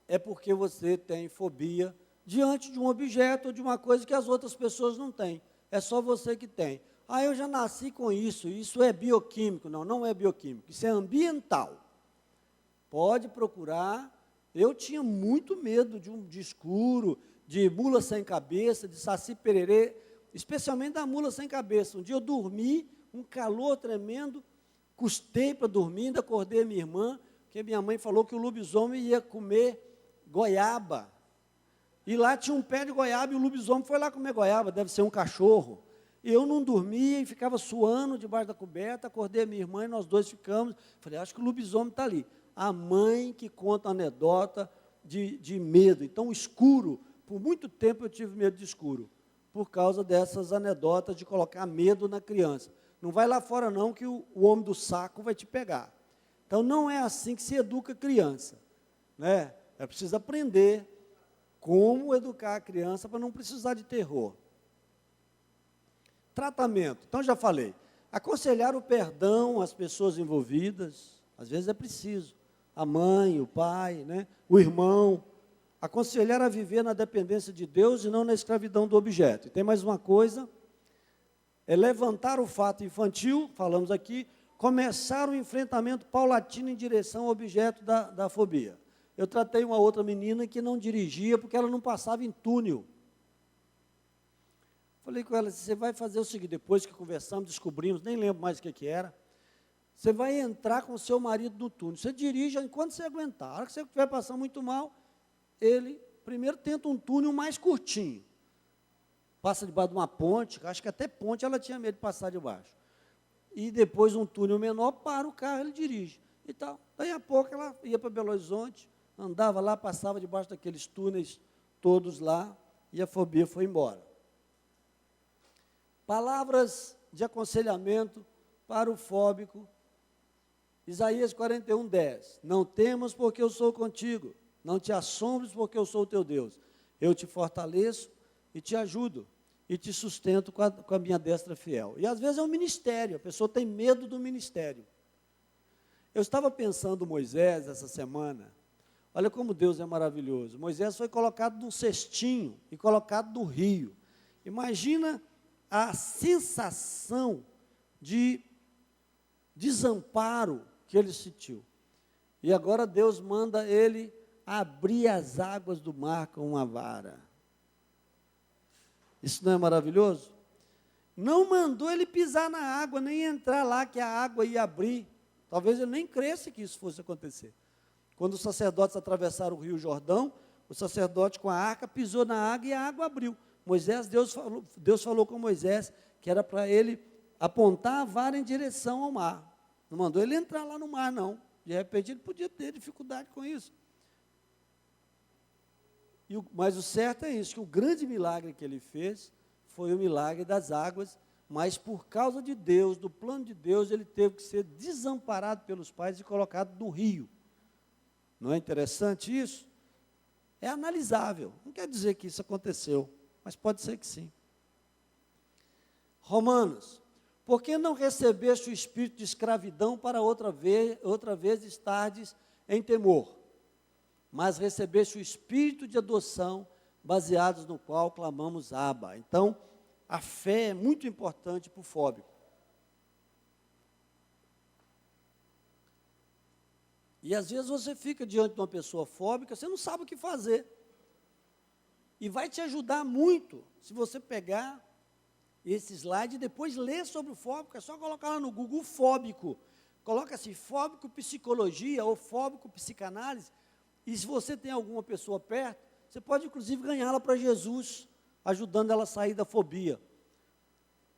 é porque você tem fobia diante de um objeto ou de uma coisa que as outras pessoas não têm. É só você que tem. Ah, eu já nasci com isso é bioquímico. Não, não é bioquímico, isso é ambiental. Pode procurar. Eu tinha muito medo de escuro, de mula sem cabeça, de saci pererê, especialmente da mula sem cabeça. Um dia eu dormi, um calor tremendo, custei para dormir, ainda acordei a minha irmã, porque minha mãe falou que o lobisomem ia comer goiaba. E lá tinha um pé de goiaba e o lobisomem foi lá comer goiaba, deve ser um cachorro. E eu não dormia e ficava suando debaixo da coberta, acordei a minha irmã e nós dois ficamos. Falei, acho que o lobisomem está ali. A mãe que conta a anedota de medo. Então, o escuro, por muito tempo eu tive medo de escuro, por causa dessas anedotas de colocar medo na criança. Não vai lá fora não que o homem do saco vai te pegar. Então, não é assim que se educa criança, né? É preciso aprender como educar a criança para não precisar de terror. Tratamento. Então, já falei. Aconselhar o perdão às pessoas envolvidas, às vezes é preciso. A mãe, o pai, né? O irmão. Aconselhar a viver na dependência de Deus e não na escravidão do objeto. E tem mais uma coisa, é levantar o fato infantil, falamos aqui, começar o enfrentamento paulatino em direção ao objeto da fobia. Eu tratei uma outra menina que não dirigia porque ela não passava em túnel. Falei com ela, você vai fazer o seguinte, depois que conversamos, descobrimos, nem lembro mais o que era, você vai entrar com o seu marido no túnel, você dirige enquanto você aguentar, a hora que você estiver passando muito mal, ele primeiro tenta um túnel mais curtinho, passa debaixo de uma ponte, acho que até ponte ela tinha medo de passar debaixo, e depois um túnel menor, para o carro, ele dirige, e tal. Daí a pouco ela ia para Belo Horizonte, andava lá, passava debaixo daqueles túneis todos lá, e a fobia foi embora. Palavras de aconselhamento para o fóbico. Isaías 41:10. Não temas porque eu sou contigo. Não te assombres porque eu sou o teu Deus. Eu te fortaleço e te ajudo. E te sustento com a minha destra fiel. E às vezes é um ministério. A pessoa tem medo do ministério. Eu estava pensando Moisés essa semana. Olha como Deus é maravilhoso. Moisés foi colocado num cestinho e colocado no rio. Imagina a sensação de desamparo que ele sentiu. E agora Deus manda ele abrir as águas do mar com uma vara. Isso não é maravilhoso? Não mandou ele pisar na água, nem entrar lá que a água ia abrir. Talvez ele nem cresce que isso fosse acontecer. Quando os sacerdotes atravessaram o rio Jordão, o sacerdote com a arca pisou na água e a água abriu. Deus falou com Moisés que era para ele apontar a vara em direção ao mar. Não mandou ele entrar lá no mar, não. De repente, ele podia ter dificuldade com isso. Mas o certo é isso, que o grande milagre que ele fez foi o milagre das águas, mas por causa de Deus, do plano de Deus, ele teve que ser desamparado pelos pais e colocado no rio. Não é interessante isso? É analisável. Não quer dizer que isso aconteceu, mas pode ser que sim. Romanos, por que não recebeste o espírito de escravidão para outra vez estardes em temor? Mas recebeste o espírito de adoção, baseados no qual clamamos Abba. Então, a fé é muito importante para o fóbico. E às vezes você fica diante de uma pessoa fóbica, você não sabe o que fazer. E vai te ajudar muito se você pegar esse slide e depois ler sobre o fóbico. É só colocar lá no Google fóbico. Coloca assim, fóbico psicologia ou fóbico psicanálise. E se você tem alguma pessoa perto, você pode inclusive ganhá-la para Jesus, ajudando ela a sair da fobia.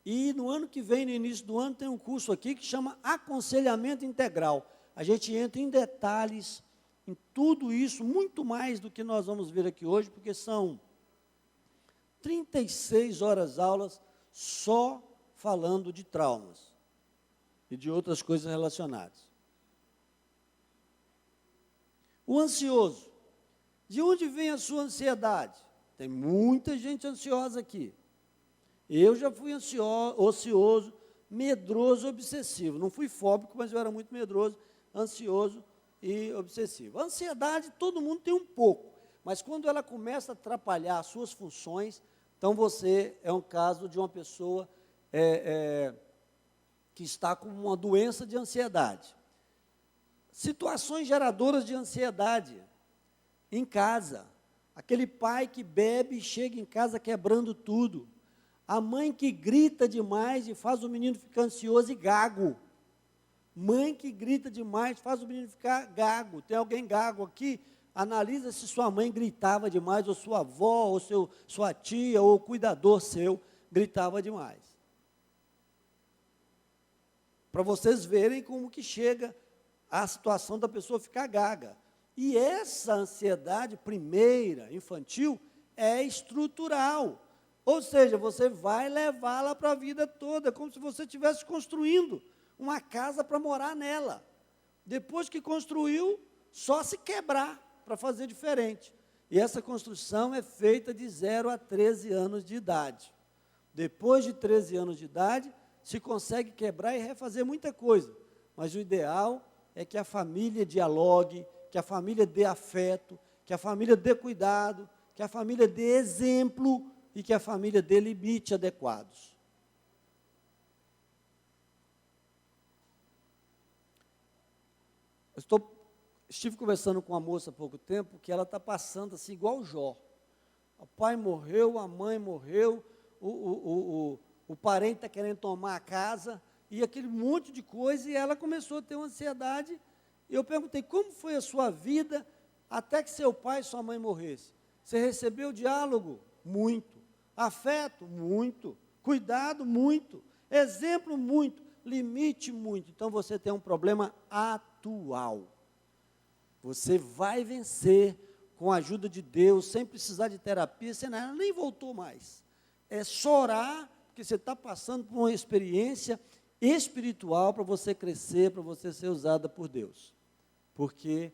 E no ano que vem, no início do ano, tem um curso aqui que chama Aconselhamento Integral. A gente entra em detalhes em tudo isso, muito mais do que nós vamos ver aqui hoje, porque são 36 horas aulas só falando de traumas e de outras coisas relacionadas. O ansioso. De onde vem a sua ansiedade? Tem muita gente ansiosa aqui. Eu já fui ocioso, medroso, obsessivo. Não fui fóbico, mas eu era muito medroso, ansioso e obsessivo. A ansiedade, todo mundo tem um pouco, mas quando ela começa a atrapalhar as suas funções, então você é um caso de uma pessoa que está com uma doença de ansiedade. Situações geradoras de ansiedade em casa. Aquele pai que bebe e chega em casa quebrando tudo. A mãe que grita demais e faz o menino ficar ansioso e gago. Mãe que grita demais faz o menino ficar gago. Tem alguém gago aqui? Analisa se sua mãe gritava demais, ou sua avó, ou sua tia, ou o cuidador seu gritava demais. Para vocês verem como que chega a situação da pessoa ficar gaga. E essa ansiedade primeira, infantil, é estrutural. Ou seja, você vai levá-la para a vida toda, como se você estivesse construindo uma casa para morar nela. Depois que construiu, só se quebrar para fazer diferente. E essa construção é feita de 0 a 13 anos de idade. Depois de 13 anos de idade, se consegue quebrar e refazer muita coisa. Mas o ideal é que a família dialogue, que a família dê afeto, que a família dê cuidado, que a família dê exemplo e que a família dê limite adequados. Estive conversando com uma moça há pouco tempo que ela está passando assim igual o Jó. O pai morreu, a mãe morreu, o parente está querendo tomar a casa, e aquele monte de coisa, e ela começou a ter uma ansiedade. E eu perguntei, como foi a sua vida até que seu pai e sua mãe morressem? Você recebeu diálogo? Muito. Afeto? Muito. Cuidado? Muito. Exemplo? Muito. Limite? Muito. Então, você tem um problema atual. Você vai vencer com a ajuda de Deus, sem precisar de terapia, sem nada, nem voltou mais. É só orar, porque você está passando por uma experiência espiritual para você crescer, para você ser usada por Deus. Porque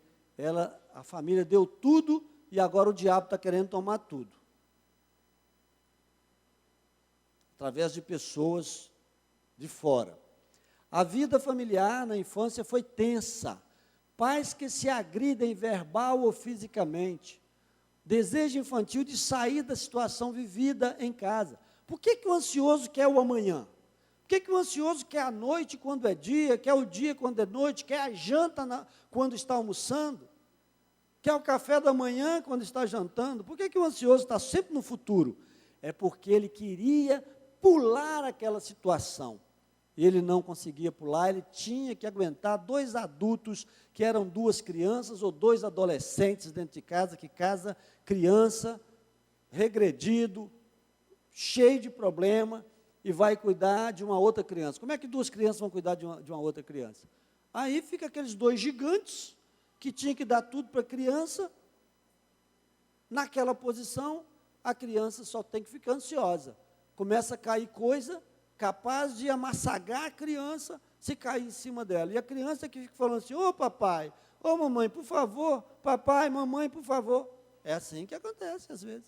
a família deu tudo e agora o diabo está querendo tomar tudo. Através de pessoas de fora. A vida familiar na infância foi tensa. Pais que se agridem verbal ou fisicamente. Desejo infantil de sair da situação vivida em casa. Por que o ansioso quer o amanhã? Por que o ansioso quer a noite quando é dia, quer o dia quando é noite, quer a janta quando está almoçando, quer o café da manhã quando está jantando? Por que o ansioso está sempre no futuro? É porque ele queria pular aquela situação. E ele não conseguia pular, ele tinha que aguentar 2 adultos que eram 2 crianças ou 2 adolescentes dentro de casa, que casa, criança, regredido, cheio de problema, e vai cuidar de uma outra criança. Como é que 2 crianças vão cuidar de uma outra criança? Aí fica aqueles 2 gigantes, que tinham que dar tudo para a criança. Naquela posição, a criança só tem que ficar ansiosa. Começa a cair coisa capaz de amassagar a criança se cair em cima dela. E a criança que fica falando assim, ô papai, ô mamãe, por favor, papai, mamãe, por favor. É assim que acontece às vezes.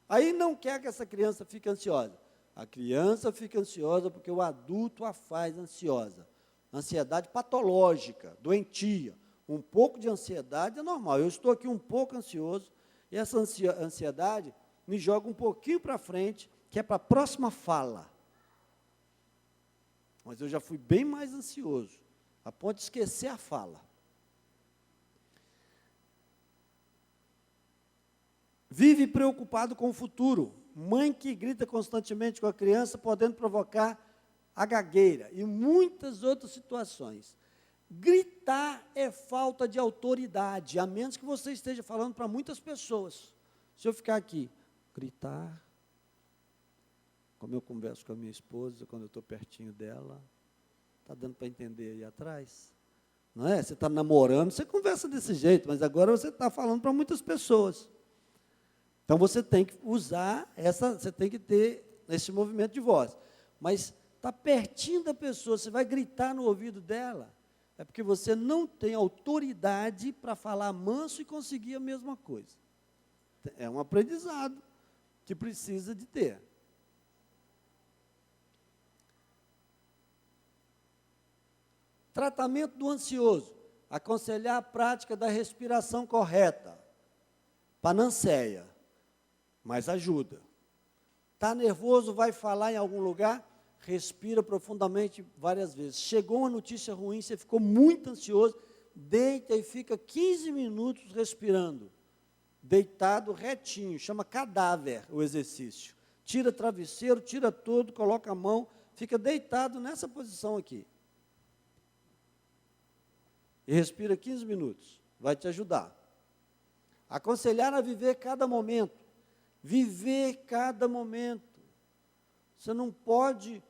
Aí não quer que essa criança fique ansiosa. A criança fica ansiosa porque o adulto a faz ansiosa. Ansiedade patológica, doentia. Um pouco de ansiedade é normal. Eu estou aqui um pouco ansioso, e essa ansiedade me joga um pouquinho para frente, que é para a próxima fala. Mas eu já fui bem mais ansioso, a ponto de esquecer a fala. Vive preocupado com o futuro. Mãe que grita constantemente com a criança, podendo provocar a gagueira e muitas outras situações. Gritar é falta de autoridade, a menos que você esteja falando para muitas pessoas. Se eu ficar aqui, gritar, como eu converso com a minha esposa, quando eu estou pertinho dela, está dando para entender aí atrás? Não é? Você está namorando, você conversa desse jeito, mas agora você está falando para muitas pessoas. Então, você tem que usar você tem que ter esse movimento de voz. Mas está pertinho da pessoa, você vai gritar no ouvido dela, É porque você não tem autoridade para falar manso e conseguir a mesma coisa. É um aprendizado que precisa de ter. Tratamento do ansioso. Aconselhar a prática da respiração correta. Pananceia, mas ajuda. Está nervoso, vai falar em algum lugar? Respira profundamente várias vezes. Chegou uma notícia ruim, você ficou muito ansioso, deita e fica 15 minutos respirando. Deitado retinho, chama cadáver o exercício. Tira travesseiro, tira tudo, coloca a mão, fica deitado nessa posição aqui. E respira 15 minutos, vai te ajudar. Aconselhar a viver cada momento. Viver cada momento. Você não pode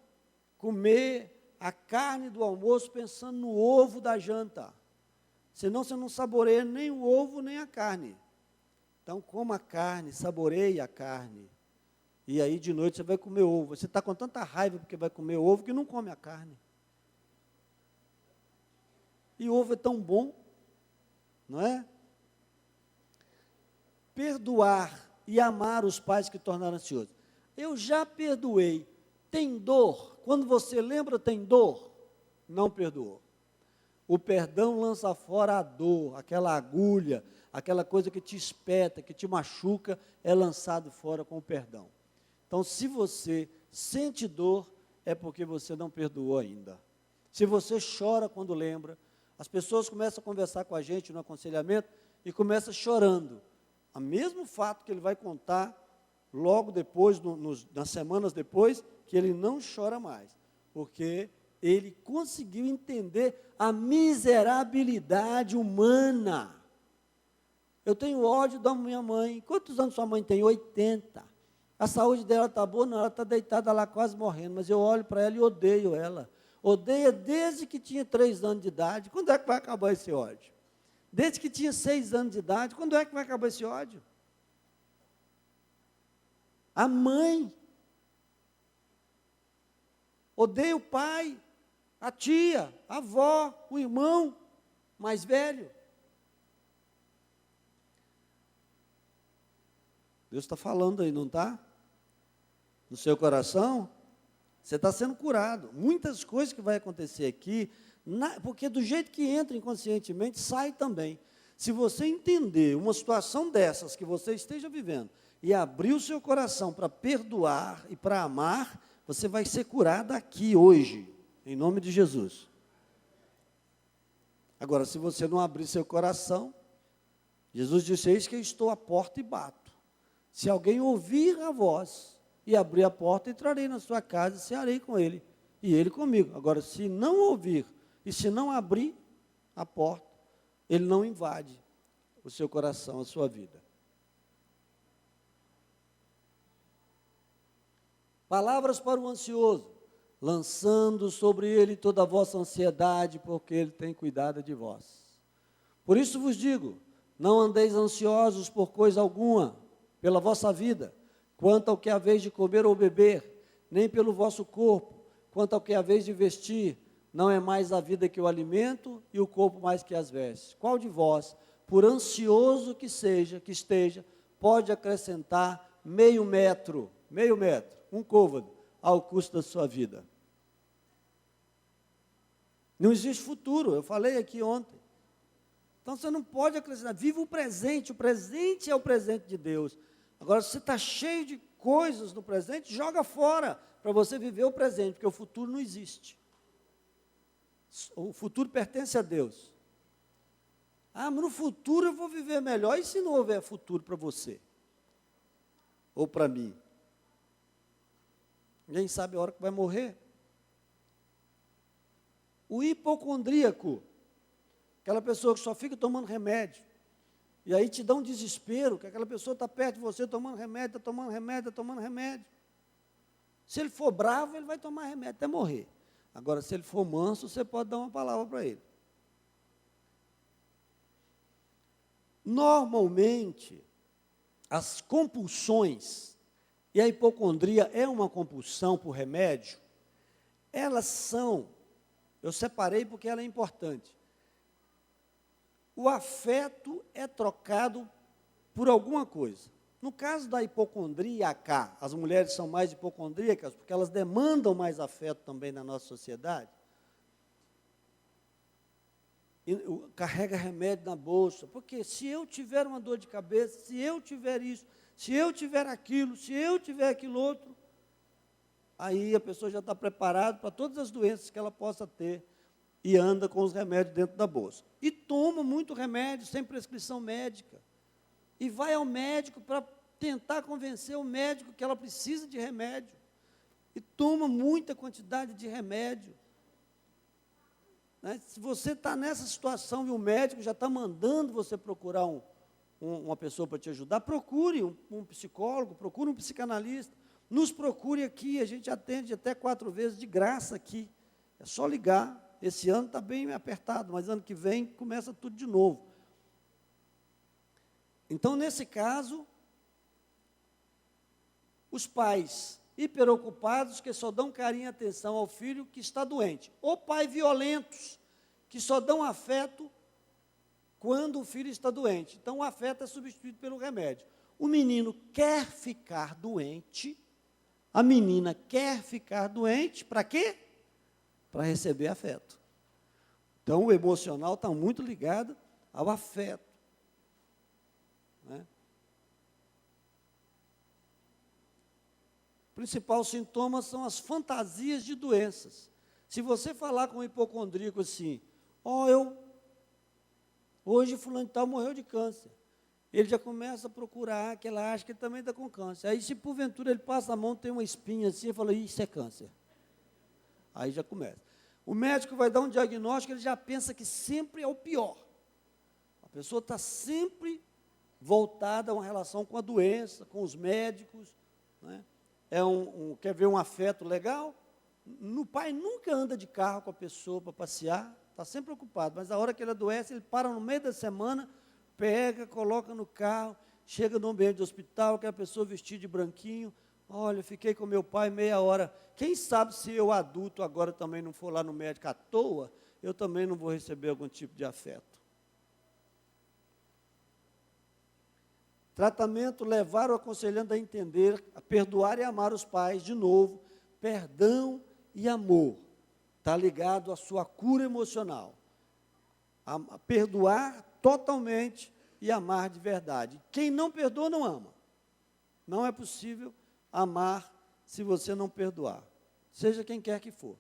comer a carne do almoço pensando no ovo da janta. Senão você não saboreia nem o ovo, nem a carne. Então, coma a carne, saboreie a carne. E aí, de noite, você vai comer ovo. Você está com tanta raiva porque vai comer ovo que não come a carne. E ovo é tão bom, não é? Perdoar e amar os pais que tornaram ansiosos. Eu já perdoei. Tem dor. Quando você lembra, tem dor. Não perdoou. O perdão lança fora a dor, aquela agulha, aquela coisa que te espeta, que te machuca, é lançado fora com o perdão. Então, se você sente dor, é porque você não perdoou ainda. Se você chora quando lembra, as pessoas começam a conversar com a gente no aconselhamento e começam chorando. O mesmo fato que ele vai contar logo depois, nas semanas depois, que ele não chora mais, porque ele conseguiu entender a miserabilidade humana. Eu tenho ódio da minha mãe. Quantos anos sua mãe tem? 80. A saúde dela está boa? Não, ela está deitada lá quase morrendo, mas eu olho para ela e odeio ela. Odeia desde que tinha 3 anos de idade. Quando é que vai acabar esse ódio? Desde que tinha 6 anos de idade. Quando é que vai acabar esse ódio? A mãe. Odeia o pai, a tia, a avó, o irmão mais velho. Deus está falando aí, não está? No seu coração? Você está sendo curado. Muitas coisas que vai acontecer aqui, porque do jeito que entra inconscientemente, sai também. Se você entender uma situação dessas que você esteja vivendo e abrir o seu coração para perdoar e para amar, você vai ser curado aqui hoje, em nome de Jesus. Agora, se você não abrir seu coração, Jesus disse: eis que eu estou à porta e bato. Se alguém ouvir a voz e abrir a porta, entrarei na sua casa e cearei com ele, e ele comigo. Agora, se não ouvir e se não abrir a porta, ele não invade o seu coração, a sua vida. Palavras para o ansioso: lançando sobre ele toda a vossa ansiedade, porque ele tem cuidado de vós. Por isso vos digo, não andeis ansiosos por coisa alguma, pela vossa vida, quanto ao que haveis de comer ou beber, nem pelo vosso corpo, quanto ao que haveis de vestir. Não é mais a vida que o alimento, e o corpo mais que as vestes. Qual de vós, por ansioso que esteja, pode acrescentar meio metro, um côvado, ao custo da sua vida? Não existe futuro, eu falei aqui ontem. Então você não pode acrescentar, viva o presente é o presente de Deus. Agora, se você está cheio de coisas no presente, joga fora, para você viver o presente, porque o futuro não existe. O futuro pertence a Deus. Ah, mas no futuro eu vou viver melhor, e se não houver futuro para você? Ou para mim? Ninguém sabe a hora que vai morrer. O hipocondríaco, aquela pessoa que só fica tomando remédio, e aí te dá um desespero, que aquela pessoa está perto de você tomando remédio, está tomando remédio. Se ele for bravo, ele vai tomar remédio até morrer. Agora, se ele for manso, você pode dar uma palavra para ele. Normalmente, as compulsões, e a hipocondria é uma compulsão por remédio, elas são, eu separei porque ela é importante, o afeto é trocado por alguma coisa. No caso da hipocondríaca, as mulheres são mais hipocondríacas, porque elas demandam mais afeto também na nossa sociedade. E carrega remédio na bolsa, porque se eu tiver uma dor de cabeça, se eu tiver isso, se eu tiver aquilo, se eu tiver aquilo outro, aí a pessoa já está preparada para todas as doenças que ela possa ter e anda com os remédios dentro da bolsa. E toma muito remédio sem prescrição médica. E vai ao médico para tentar convencer o médico que ela precisa de remédio. E toma muita quantidade de remédio. Né? Se você está nessa situação e o médico já está mandando você procurar uma pessoa para te ajudar, procure um psicólogo, procure um psicanalista. Nos procure aqui, a gente atende até 4 vezes de graça aqui. É só ligar. Esse ano está bem apertado, mas ano que vem começa tudo de novo. Então, nesse caso, os pais hiperocupados que só dão carinho e atenção ao filho que está doente, ou pais violentos que só dão afeto quando o filho está doente. Então, o afeto é substituído pelo remédio. O menino quer ficar doente, a menina quer ficar doente, para quê? Para receber afeto. Então, o emocional está muito ligado ao afeto. Né? O principal sintoma são as fantasias de doenças. Se você falar com um hipocondríaco assim, hoje fulano de tal morreu de câncer. Ele já começa a procurar, que ela acha que ele também está com câncer. Aí, se porventura ele passa a mão, tem uma espinha assim, e fala, isso é câncer. Aí já começa. O médico vai dar um diagnóstico, ele já pensa que sempre é o pior. A pessoa está sempre voltada a uma relação com a doença, com os médicos. Né? Quer ver um afeto legal? O pai nunca anda de carro com a pessoa para passear, está sempre ocupado, mas a hora que ele adoece, ele para no meio da semana, pega, coloca no carro, chega no ambiente do hospital, aquela pessoa vestida de branquinho, olha, fiquei com meu pai meia hora, quem sabe se eu adulto agora também não for lá no médico à toa, eu também não vou receber algum tipo de afeto. Tratamento, levar o aconselhando a entender, a perdoar e amar os pais, de novo, perdão e amor, está ligado à sua cura emocional, a perdoar totalmente e amar de verdade. Quem não perdoa, não ama. Não é possível amar se você não perdoar, seja quem quer que for.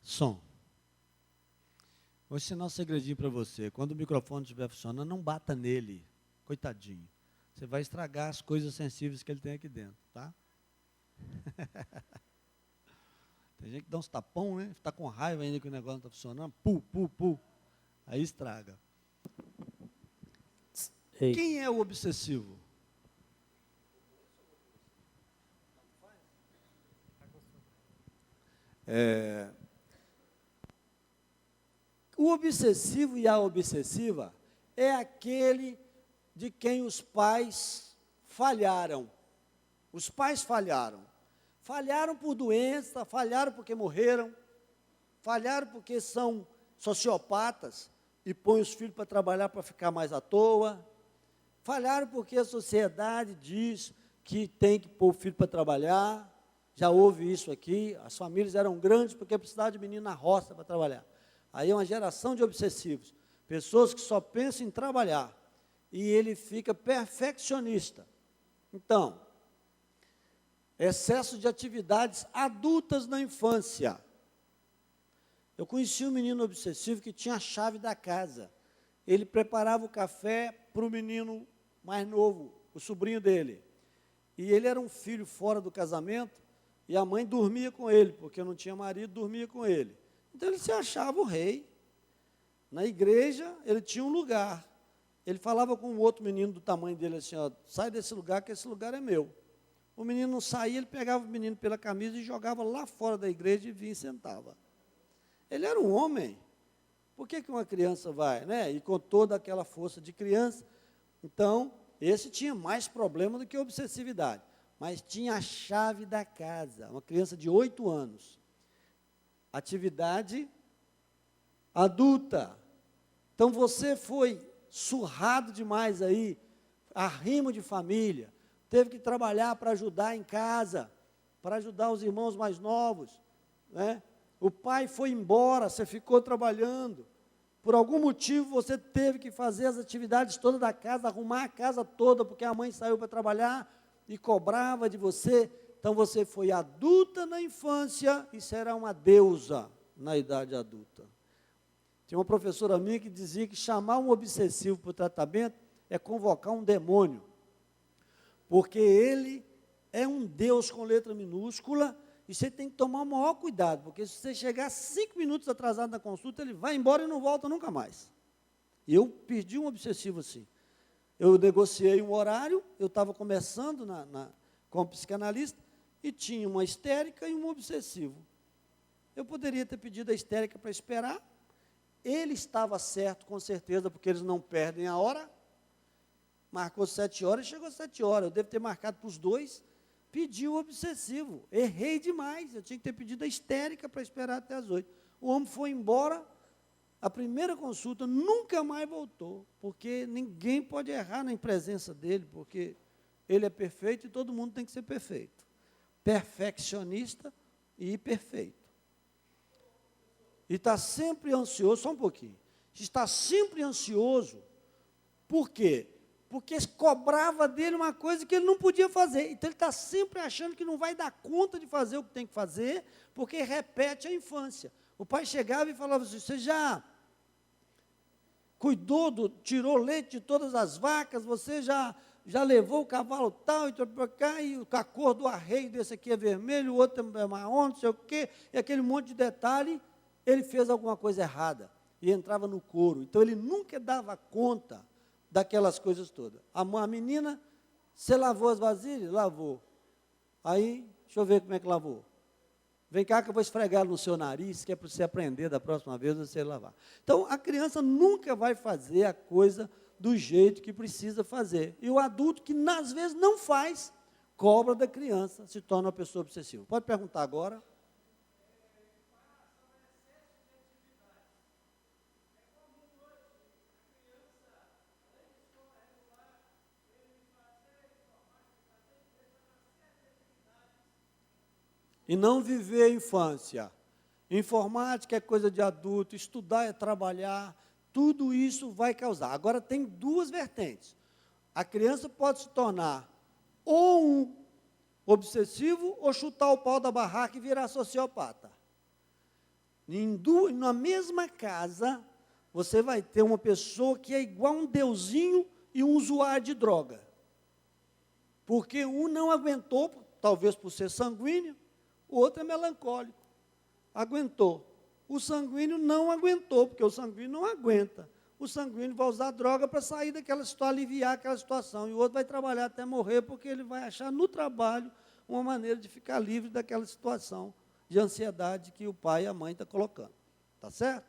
Som. Vou ensinar um segredinho para você. Quando o microfone estiver funcionando, não bata nele, coitadinho. Você vai estragar as coisas sensíveis que ele tem aqui dentro, tá? Tem gente que dá uns tapão, né? Está com raiva ainda que o negócio não está funcionando. Pu. Aí estraga. Ei. Quem é o obsessivo? O obsessivo e a obsessiva é aquele de quem os pais falharam. Os pais falharam. Falharam por doença, falharam porque morreram, falharam porque são sociopatas e põem os filhos para trabalhar para ficar mais à toa. Falharam porque a sociedade diz que tem que pôr o filho para trabalhar. Já houve isso aqui, as famílias eram grandes porque precisavam de menino na roça para trabalhar. Aí é uma geração de obsessivos, pessoas que só pensam em trabalhar, e ele fica perfeccionista. Então, excesso de atividades adultas na infância. Eu conheci um menino obsessivo que tinha a chave da casa. Ele preparava o café para o menino mais novo, o sobrinho dele. e ele era um filho fora do casamento, e a mãe dormia com ele, porque não tinha marido, dormia com ele. Então ele se achava o rei. Na igreja, ele tinha um lugar. Ele falava com um outro menino do tamanho dele assim, ó, sai desse lugar, que esse lugar é meu. O menino não saía, ele pegava o menino pela camisa e jogava lá fora da igreja e vinha e sentava. Ele era um homem. Por que uma criança vai, né? E com toda aquela força de criança. Então, esse tinha mais problema do que obsessividade. Mas tinha a chave da casa, uma criança de 8 anos. Atividade adulta. Então, você foi surrado demais aí, arrimo de família, teve que trabalhar para ajudar em casa, para ajudar os irmãos mais novos, né? O pai foi embora, você ficou trabalhando, por algum motivo você teve que fazer as atividades todas da casa, arrumar a casa toda, porque a mãe saiu para trabalhar e cobrava de você, então você foi adulta na infância e será uma deusa na idade adulta. Tinha uma professora minha que dizia que chamar um obsessivo para o tratamento é convocar um demônio, porque ele é um Deus com letra minúscula, e você tem que tomar o maior cuidado, porque se você chegar 5 minutos atrasado na consulta, ele vai embora e não volta nunca mais. E eu perdi um obsessivo assim. Eu negociei um horário, eu estava começando como psicanalista, e tinha uma histérica e um obsessivo. Eu poderia ter pedido a histérica para esperar, ele estava certo, com certeza, porque eles não perdem a hora. Marcou 7 horas e chegou às 7 horas. Eu devo ter marcado para os dois, pedi o obsessivo. Errei demais, eu tinha que ter pedido a histérica para esperar até as 8. O homem foi embora, a primeira consulta, nunca mais voltou, porque ninguém pode errar na presença dele, porque ele é perfeito e todo mundo tem que ser perfeito. Perfeccionista e perfeito. E está sempre ansioso, só um pouquinho, está sempre ansioso, por quê? Porque cobrava dele uma coisa que ele não podia fazer, então ele está sempre achando que não vai dar conta de fazer o que tem que fazer, porque repete a infância. O pai chegava e falava assim, você já tirou leite de todas as vacas, você já levou o cavalo tal, e para cá, e a cor do arreio desse aqui é vermelho, o outro é marrom, não sei o quê, e aquele monte de detalhe. Ele fez alguma coisa errada e entrava no coro. Então, ele nunca dava conta daquelas coisas todas. A menina, você lavou as vasilhas? Lavou. Aí, deixa eu ver como é que lavou. Vem cá que eu vou esfregar no seu nariz, que é para você aprender da próxima vez você lavar. Então, a criança nunca vai fazer a coisa do jeito que precisa fazer. E o adulto, que às vezes não faz, cobra da criança, se torna uma pessoa obsessiva. Pode perguntar agora. E não viver a infância. Informática é coisa de adulto, estudar é trabalhar, tudo isso vai causar. Agora, tem 2 vertentes. A criança pode se tornar ou um obsessivo, ou chutar o pau da barraca e virar sociopata. Na mesma casa, você vai ter uma pessoa que é igual um deusinho e um usuário de droga. Porque um não aguentou, talvez por ser sanguíneo, o outro é melancólico, aguentou. O sanguíneo não aguentou, porque o sanguíneo não aguenta. O sanguíneo vai usar droga para sair daquela situação, aliviar aquela situação. E o outro vai trabalhar até morrer, porque ele vai achar no trabalho uma maneira de ficar livre daquela situação de ansiedade que o pai e a mãe estão colocando. Está certo?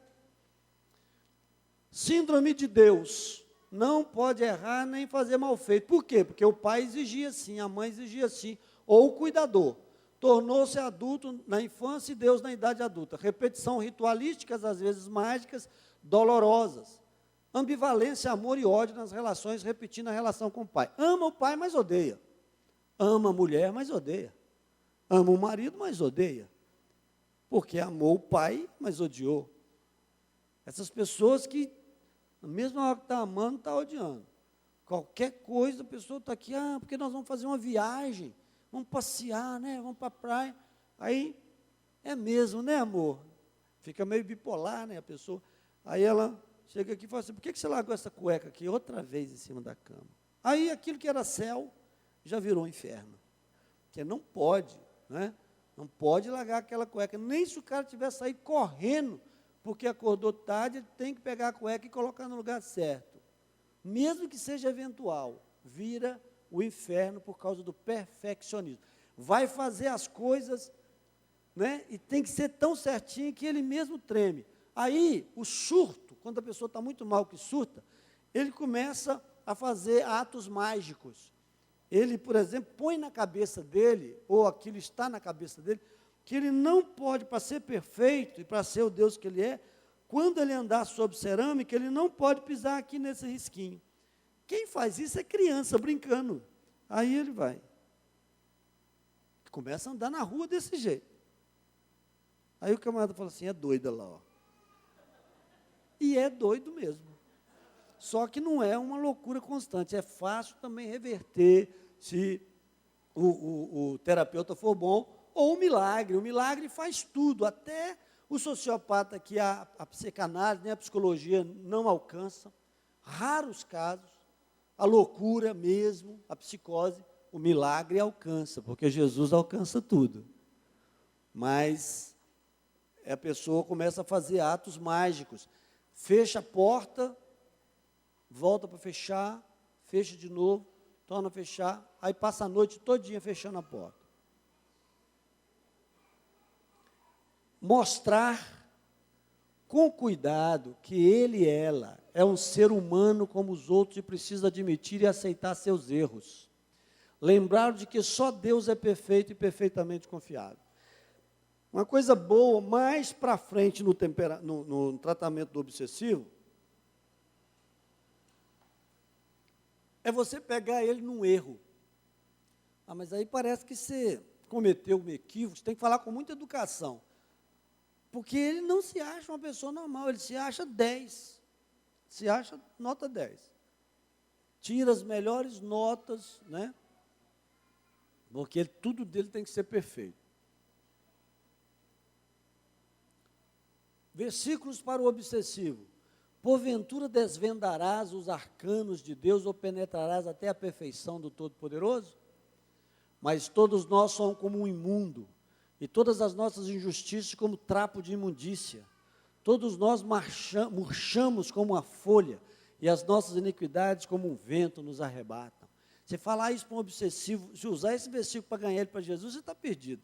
Síndrome de Deus. Não pode errar nem fazer mal feito. Por quê? Porque o pai exigia assim, a mãe exigia assim, ou o cuidador. Tornou-se adulto na infância e Deus na idade adulta. Repetição ritualísticas, às vezes mágicas, dolorosas. Ambivalência, amor e ódio nas relações, repetindo a relação com o pai. Ama o pai, mas odeia. Ama a mulher, mas odeia. Ama o marido, mas odeia. Porque amou o pai, mas odiou. Essas pessoas que, na mesma hora que está amando, está odiando. Qualquer coisa, a pessoa está aqui, porque nós vamos fazer uma viagem. Vamos passear, né? Vamos para a praia. Aí, é mesmo, né, amor? Fica meio bipolar, né, a pessoa. Aí ela chega aqui e fala assim, por que você largou essa cueca aqui outra vez em cima da cama? Aí, aquilo que era céu, já virou um inferno. Porque não pode, né? Não pode largar aquela cueca, nem se o cara tiver sair correndo, porque acordou tarde, ele tem que pegar a cueca e colocar no lugar certo. Mesmo que seja eventual, vira o inferno por causa do perfeccionismo. Vai fazer as coisas, né? E tem que ser tão certinho que ele mesmo treme. Aí, o surto, quando a pessoa está muito mal que surta, ele começa a fazer atos mágicos. Ele, por exemplo, põe na cabeça dele, ou aquilo está na cabeça dele, que ele não pode, para ser perfeito e para ser o Deus que ele é, quando ele andar sobre cerâmica, ele não pode pisar aqui nesse risquinho. Quem faz isso é criança, brincando. Aí ele vai. Começa a andar na rua desse jeito. Aí o camarada fala assim, é doida lá, ó. E é doido mesmo. Só que não é uma loucura constante. É fácil também reverter, se o terapeuta for bom, ou o milagre. O milagre faz tudo, até o sociopata que a psicanálise, nem a psicologia não alcança. Raros casos, a loucura mesmo, a psicose, o milagre alcança, porque Jesus alcança tudo. Mas a pessoa começa a fazer atos mágicos. Fecha a porta, volta para fechar, fecha de novo, torna a fechar, aí passa a noite todinha fechando a porta. Mostrar com cuidado que ele e ela é um ser humano como os outros e precisa admitir e aceitar seus erros. Lembrar de que só Deus é perfeito e perfeitamente confiável. Uma coisa boa, mais para frente no tratamento do obsessivo, é você pegar ele num erro. Ah, mas aí parece que você cometeu um equívoco, você tem que falar com muita educação. Porque ele não se acha uma pessoa normal, ele se acha 10. Se acha nota 10. Tira as melhores notas, né? Porque tudo dele tem que ser perfeito. Versículos para o obsessivo. Porventura desvendarás os arcanos de Deus ou penetrarás até a perfeição do Todo-Poderoso? Mas todos nós somos como um imundo, e todas as nossas injustiças como trapo de imundícia. Todos nós murchamos como uma folha, e as nossas iniquidades como um vento nos arrebatam. Você falar isso para um obsessivo, se usar esse versículo para ganhar ele para Jesus, você está perdido.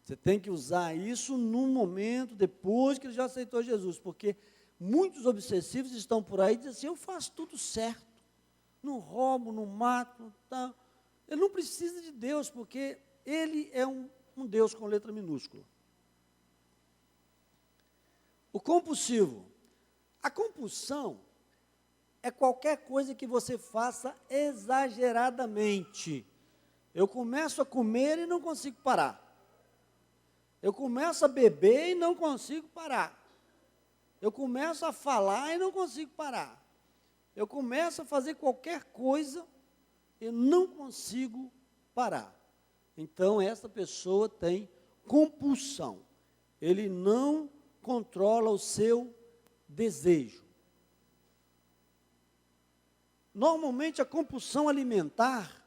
Você tem que usar isso num momento, depois que ele já aceitou Jesus, porque muitos obsessivos estão por aí e dizem assim, eu faço tudo certo, não roubo, não mato, tá. Ele não precisa de Deus, porque ele é um Deus com letra minúscula. O compulsivo. A compulsão é qualquer coisa que você faça exageradamente. Eu começo a comer e não consigo parar. Eu começo a beber e não consigo parar. Eu começo a falar e não consigo parar. Eu começo a fazer qualquer coisa e não consigo parar. Então, essa pessoa tem compulsão. Ele não controla o seu desejo. Normalmente, a compulsão alimentar,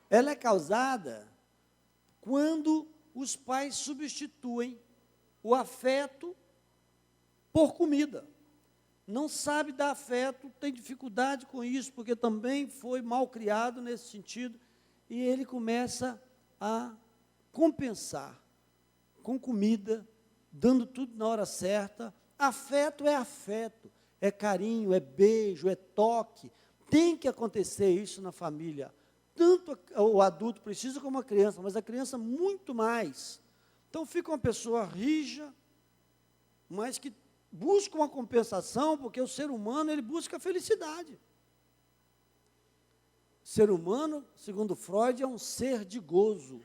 ela é causada quando os pais substituem o afeto por comida. Não sabe dar afeto, tem dificuldade com isso, porque também foi mal criado nesse sentido, e ele começa a compensar com comida, dando tudo na hora certa. Afeto, é carinho, é beijo, é toque. Tem que acontecer isso na família. Tanto o adulto precisa como a criança, mas a criança muito mais. Então fica uma pessoa rija, mas que busca uma compensação, porque o ser humano, ele busca a felicidade. O ser humano, segundo Freud, é um ser de gozo.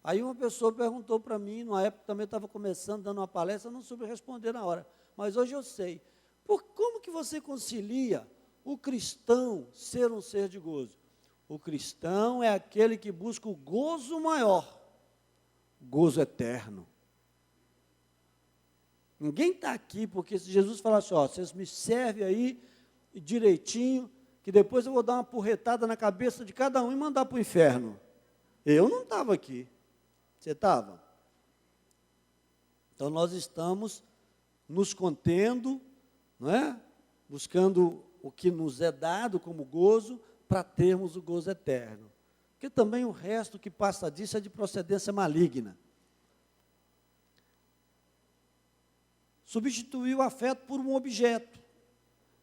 Aí uma pessoa perguntou para mim, numa época também estava começando, dando uma palestra, eu não soube responder na hora, mas hoje eu sei. Como que você concilia o cristão ser um ser de gozo? O cristão é aquele que busca o gozo maior, gozo eterno. Ninguém está aqui porque se Jesus falasse, ó, vocês me servem aí direitinho, que depois eu vou dar uma porretada na cabeça de cada um e mandar para o inferno. Eu não estava aqui. Você estava? Então nós estamos nos contendo, não é? Buscando o que nos é dado como gozo, para termos o gozo eterno. Porque também o resto que passa disso é de procedência maligna. Substituir o afeto por um objeto,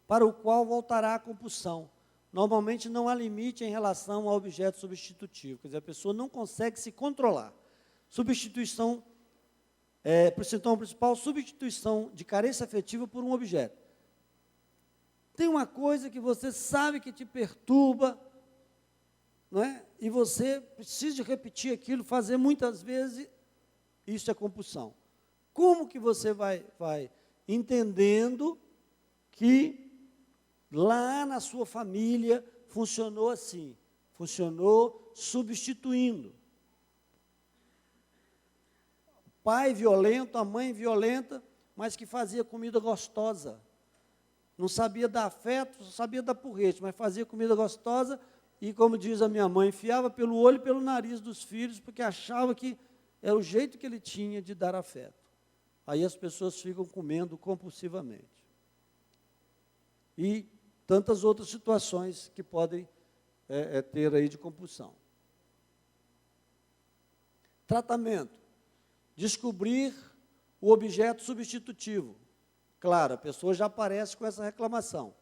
para o qual voltará a compulsão. Normalmente não há limite em relação ao objeto substitutivo, quer dizer, a pessoa não consegue se controlar. Substituição, para o sintoma principal, substituição de carência afetiva por um objeto. Tem uma coisa que você sabe que te perturba, não é? E você precisa de repetir aquilo, fazer muitas vezes, isso é compulsão. Como que você vai entendendo que lá na sua família funcionou assim, funcionou substituindo. O pai violento, a mãe violenta, mas que fazia comida gostosa. Não sabia dar afeto, só sabia dar porrete, mas fazia comida gostosa e, como diz a minha mãe, enfiava pelo olho e pelo nariz dos filhos, porque achava que era o jeito que ele tinha de dar afeto. Aí as pessoas ficam comendo compulsivamente. E tantas outras situações que podem ter aí de compulsão. Tratamento. Descobrir o objeto substitutivo. Claro, a pessoa já aparece com essa reclamação.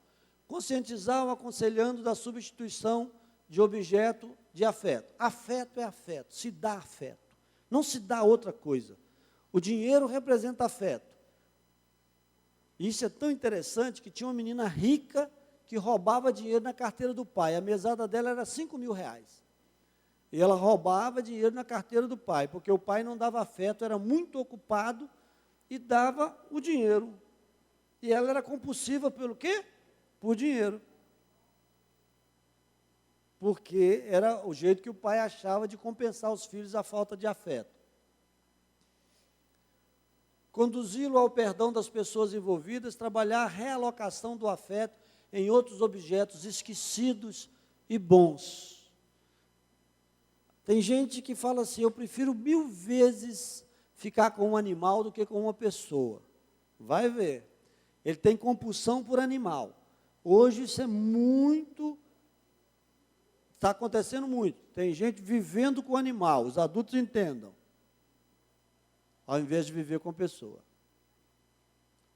Conscientizar ou aconselhando da substituição de objeto de afeto. Afeto é afeto, se dá afeto. Não se dá outra coisa. O dinheiro representa afeto. E isso é tão interessante que tinha uma menina rica que roubava dinheiro na carteira do pai. A mesada dela era 5.000 reais. E ela roubava dinheiro na carteira do pai, porque o pai não dava afeto, era muito ocupado e dava o dinheiro. E ela era compulsiva pelo quê? Por dinheiro. Porque era o jeito que o pai achava de compensar aos filhos a falta de afeto. Conduzi-lo ao perdão das pessoas envolvidas, trabalhar a realocação do afeto em outros objetos esquecidos e bons. Tem gente que fala assim, eu prefiro 1000 vezes ficar com um animal do que com uma pessoa. Vai ver. Ele tem compulsão por animal. Hoje isso é muito, está acontecendo muito. Tem gente vivendo com animal, os adultos entendam, ao invés de viver com pessoa.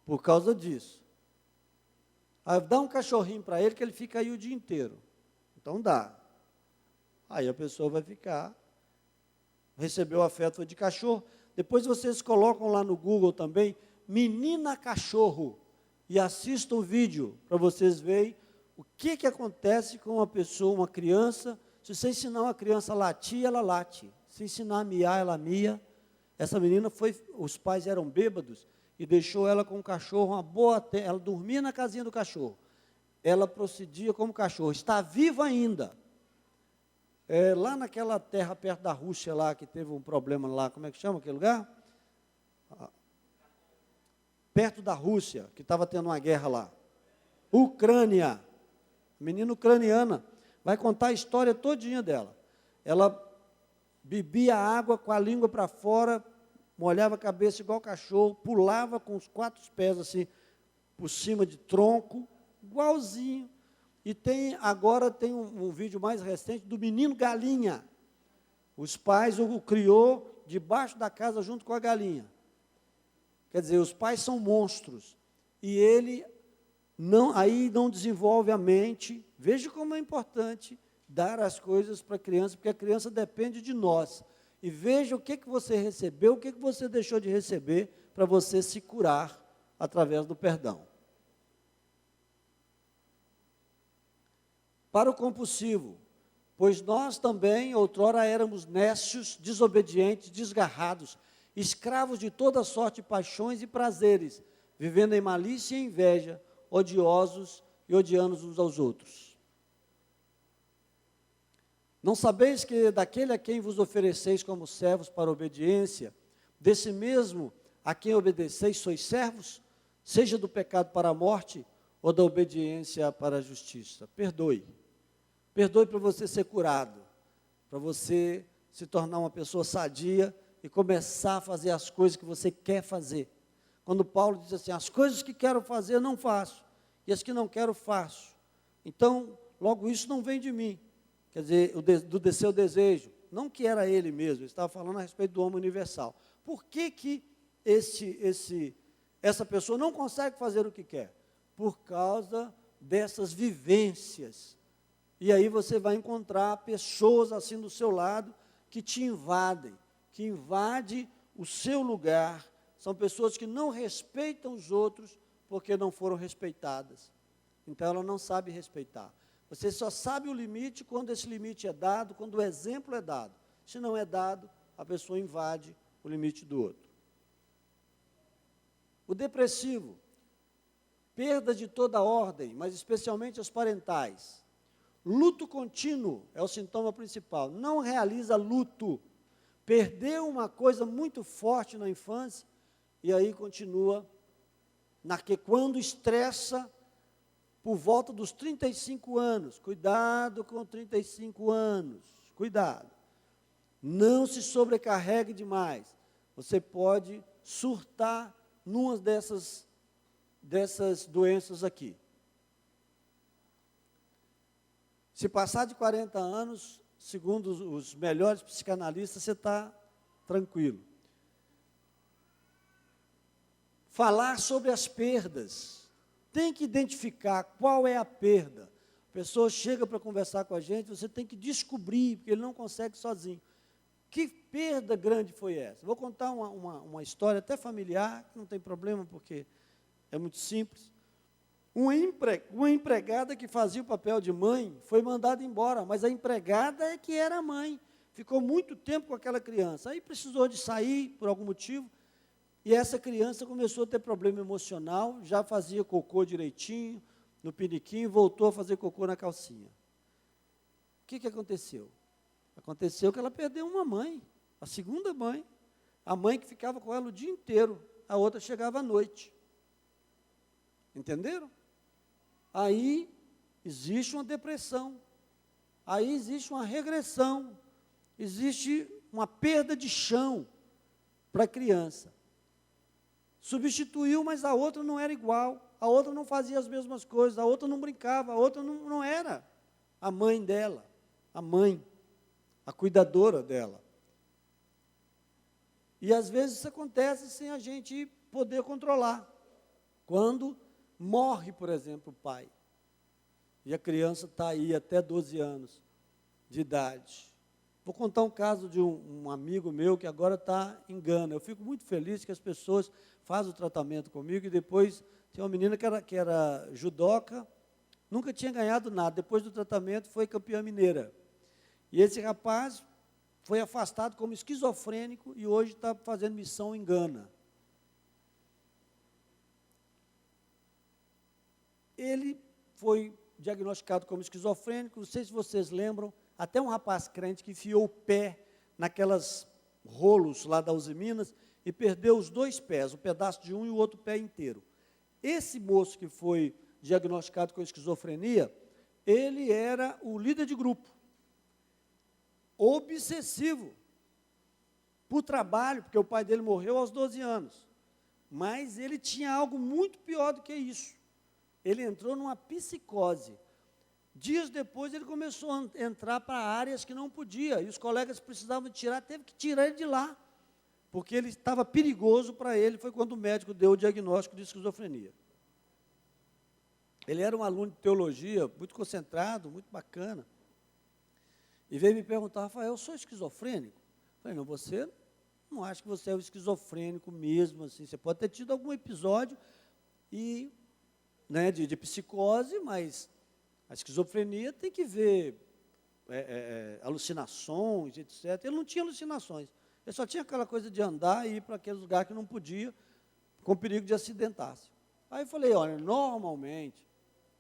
Por causa disso. Aí dá um cachorrinho para ele que ele fica aí o dia inteiro. Então dá. Aí a pessoa vai ficar, recebeu o afeto de cachorro. Depois vocês colocam lá no Google também, menina cachorro, e assistam o vídeo para vocês verem o que acontece com uma pessoa, uma criança. Se você ensinar uma criança a latir, ela late. Se ensinar a miar, ela mia. Essa menina os pais eram bêbados e deixou ela com o cachorro uma boa, ela dormia na casinha do cachorro. Ela procedia como cachorro, está viva ainda. Lá naquela terra perto da Rússia lá, que teve um problema lá, como é que chama aquele lugar? Perto da Rússia, que estava tendo uma guerra lá. Ucrânia, menina ucraniana, vai contar a história todinha dela. Ela bebia água com a língua para fora, molhava a cabeça igual cachorro, pulava com os 4 pés assim, por cima de tronco, igualzinho. E agora tem um vídeo mais recente do menino galinha. Os pais o criou debaixo da casa junto com a galinha. Quer dizer, os pais são monstros. E ele não desenvolve a mente. Veja como é importante dar as coisas para a criança, porque a criança depende de nós. E veja o que você recebeu, o que você deixou de receber, para você se curar através do perdão. Para o compulsivo, pois nós também, outrora, éramos nécios, desobedientes, desgarrados, escravos de toda sorte de paixões e prazeres, vivendo em malícia e inveja, odiosos e odiando uns aos outros. Não sabeis que daquele a quem vos ofereceis como servos para a obediência, desse mesmo a quem obedeceis sois servos, seja do pecado para a morte, ou da obediência para a justiça? Perdoe. Perdoe para você ser curado, para você se tornar uma pessoa sadia e começar a fazer as coisas que você quer fazer. Quando Paulo diz assim, as coisas que quero fazer eu não faço, e as que não quero faço. Então, logo isso não vem de mim. Quer dizer, do seu desejo. Não que era ele mesmo, ele estava falando a respeito do homem universal. Por que essa pessoa não consegue fazer o que quer? Por causa dessas vivências. E aí você vai encontrar pessoas assim do seu lado que te invadem, que invadem o seu lugar. São pessoas que não respeitam os outros porque não foram respeitadas. Então ela não sabe respeitar. Você só sabe o limite quando esse limite é dado, quando o exemplo é dado. Se não é dado, a pessoa invade o limite do outro. O depressivo, perda de toda ordem, mas especialmente as parentais. Luto contínuo é o sintoma principal. Não realiza luto. Perdeu uma coisa muito forte na infância e aí continua, quando estressa, por volta dos 35 anos. Cuidado com 35 anos. Cuidado. Não se sobrecarregue demais. Você pode surtar numa dessas doenças aqui. Se passar de 40 anos, segundo os melhores psicanalistas, você está tranquilo. Falar sobre as perdas. Tem que identificar qual é a perda. A pessoa chega para conversar com a gente, você tem que descobrir, porque ele não consegue sozinho. Que perda grande foi essa? Vou contar uma história até familiar, que não tem problema, porque é muito simples. Uma empregada que fazia o papel de mãe foi mandada embora, mas a empregada é que era mãe. Ficou muito tempo com aquela criança. Aí precisou de sair por algum motivo, e essa criança começou a ter problema emocional, já fazia cocô direitinho, no piniquinho, voltou a fazer cocô na calcinha. O que aconteceu? Aconteceu que ela perdeu uma mãe, a segunda mãe, a mãe que ficava com ela o dia inteiro, a outra chegava à noite. Entenderam? Aí existe uma depressão, aí existe uma regressão, existe uma perda de chão para a criança. Substituiu, mas a outra não era igual, a outra não fazia as mesmas coisas, a outra não brincava, a outra não era a mãe dela, a cuidadora dela. E às vezes isso acontece sem a gente poder controlar. Quando morre, por exemplo, o pai, e a criança está aí até 12 anos de idade. Vou contar um caso de um amigo meu que agora está em Gana. Eu fico muito feliz que as pessoas fazem o tratamento comigo, e depois tem uma menina que era judoca, nunca tinha ganhado nada, depois do tratamento foi campeã mineira. E esse rapaz foi afastado como esquizofrênico e hoje está fazendo missão em Gana. Ele foi diagnosticado como esquizofrênico, não sei se vocês lembram, até um rapaz crente que enfiou o pé naquelas rolos lá da Uzi Minas e perdeu os 2 pés, um pedaço de um e o outro pé inteiro. Esse moço que foi diagnosticado com esquizofrenia, ele era o líder de grupo, obsessivo, por trabalho, porque o pai dele morreu aos 12 anos, mas ele tinha algo muito pior do que isso. Ele entrou numa psicose. Dias depois ele começou a entrar para áreas que não podia, e os colegas precisavam tirar, teve que tirar ele de lá, porque ele estava perigoso para ele. Foi quando o médico deu o diagnóstico de esquizofrenia. Ele era um aluno de teologia, muito concentrado, muito bacana, e veio me perguntar: Rafael, eu sou esquizofrênico? Eu falei: não, você não acha que você é um esquizofrênico mesmo, assim, você pode ter tido algum episódio de psicose, mas a esquizofrenia tem que ver alucinações, etc. Ele não tinha alucinações, ele só tinha aquela coisa de andar e ir para aquele lugar que não podia, com perigo de acidentar-se. Aí eu falei: olha, normalmente,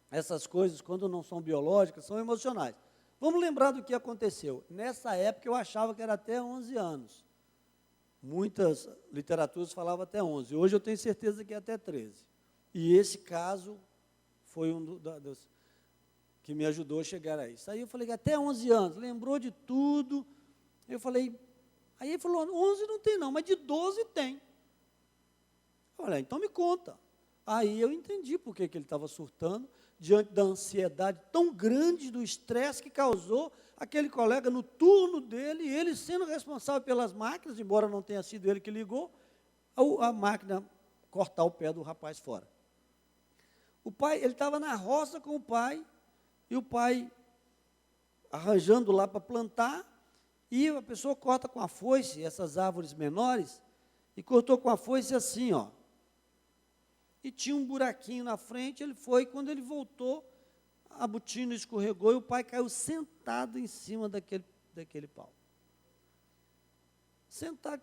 essas coisas, quando não são biológicas, são emocionais. Vamos lembrar do que aconteceu. Nessa época eu achava que era até 11 anos. Muitas literaturas falavam até 11. Hoje eu tenho certeza que é até 13. E esse caso foi dos que me ajudou a chegar a isso. Aí eu falei, até 11 anos, lembrou de tudo. Eu falei, aí ele falou, 11 não tem não, mas de 12 tem. Olha, então me conta. Aí eu entendi por que ele estava surtando, diante da ansiedade tão grande, do estresse que causou aquele colega no turno dele, ele sendo responsável pelas máquinas, embora não tenha sido ele que ligou, a máquina cortar o pé do rapaz fora. O pai, ele estava na roça com o pai, e o pai arranjando lá para plantar, e a pessoa corta com a foice essas árvores menores, e cortou com a foice assim, ó. E tinha um buraquinho na frente, ele foi, quando ele voltou, a botina escorregou e o pai caiu sentado em cima daquele pau.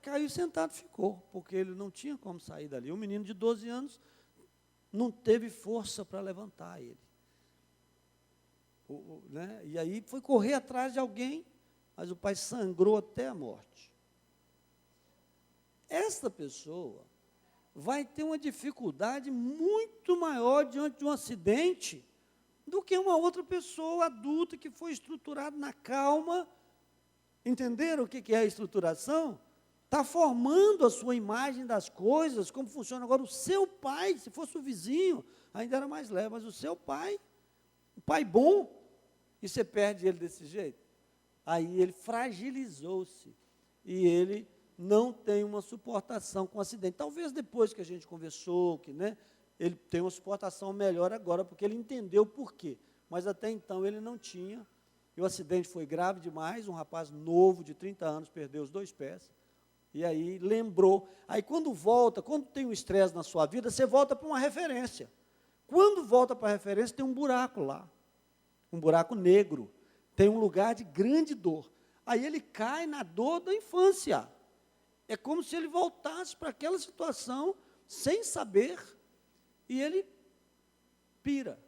Caiu sentado, ficou, porque ele não tinha como sair dali. Um menino de 12 anos não teve força para levantar ele. Né? E aí foi correr atrás de alguém, mas o pai sangrou até a morte. Esta pessoa vai ter uma dificuldade muito maior diante de um acidente do que uma outra pessoa adulta que foi estruturada na calma. Entenderam o que é a estruturação? Está formando a sua imagem das coisas, como funciona agora. O seu pai, se fosse o vizinho, ainda era mais leve, mas o seu pai, o pai bom, e você perde ele desse jeito. Aí ele fragilizou-se, e ele não tem uma suportação com o acidente. Talvez depois que a gente conversou, ele tem uma suportação melhor agora, porque ele entendeu o porquê. Mas até então ele não tinha. E o acidente foi grave demais, um rapaz novo, de 30 anos, perdeu os 2 pés. E aí lembrou. Aí quando tem um estresse na sua vida, você volta para uma referência. Quando volta para a referência, tem um buraco lá. Um buraco negro. Tem um lugar de grande dor. Aí ele cai na dor da infância. É como se ele voltasse para aquela situação sem saber, e ele pira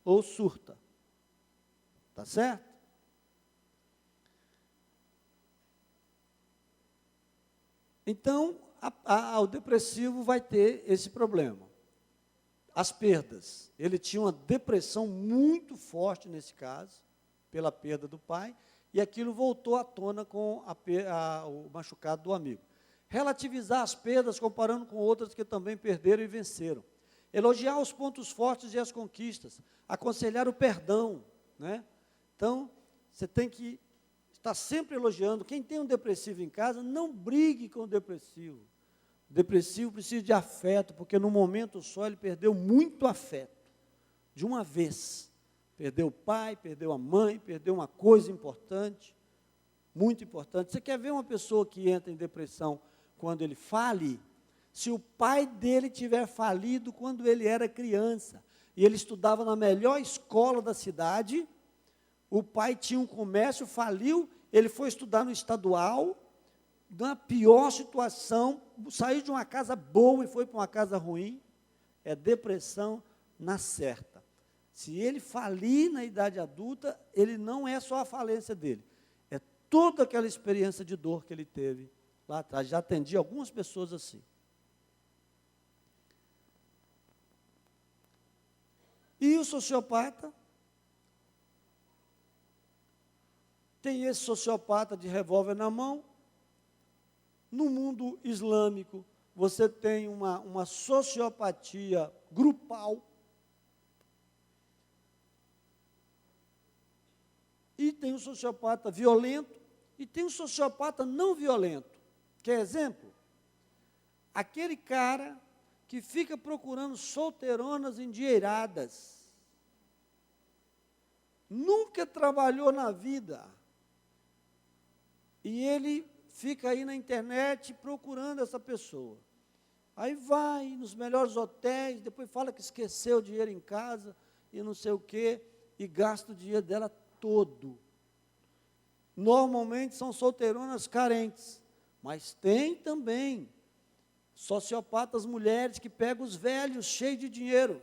ou surta. Tá certo? Então, o depressivo vai ter esse problema. As perdas. Ele tinha uma depressão muito forte nesse caso, pela perda do pai, e aquilo voltou à tona com o machucado do amigo. Relativizar as perdas comparando com outras que também perderam e venceram. Elogiar os pontos fortes e as conquistas. Aconselhar o perdão. Né? Então, você tem que estar sempre elogiando. Quem tem um depressivo em casa, não brigue com o depressivo. O depressivo precisa de afeto, porque no momento só ele perdeu muito afeto. De uma vez. Perdeu o pai, perdeu a mãe, perdeu uma coisa importante, muito importante. Você quer ver uma pessoa que entra em depressão quando ele fale? Se o pai dele tiver falido quando ele era criança, e ele estudava na melhor escola da cidade, o pai tinha um comércio, faliu, ele foi estudar no estadual, na pior situação, saiu de uma casa boa e foi para uma casa ruim, é depressão na certa. Se ele falir na idade adulta, ele não é só a falência dele, é toda aquela experiência de dor que ele teve lá atrás. Já atendi algumas pessoas assim. E o sociopata? Tem esse sociopata de revólver na mão. No mundo islâmico, você tem uma sociopatia grupal. E tem o sociopata violento, e tem o sociopata não violento. Quer exemplo? Aquele cara que fica procurando solteironas endinheiradas. Nunca trabalhou na vida. E ele fica aí na internet procurando essa pessoa. Aí vai nos melhores hotéis, depois fala que esqueceu o dinheiro em casa, e não sei o quê, e gasta o dinheiro dela todo. Normalmente são solteironas carentes, mas tem também sociopatas mulheres que pegam os velhos cheios de dinheiro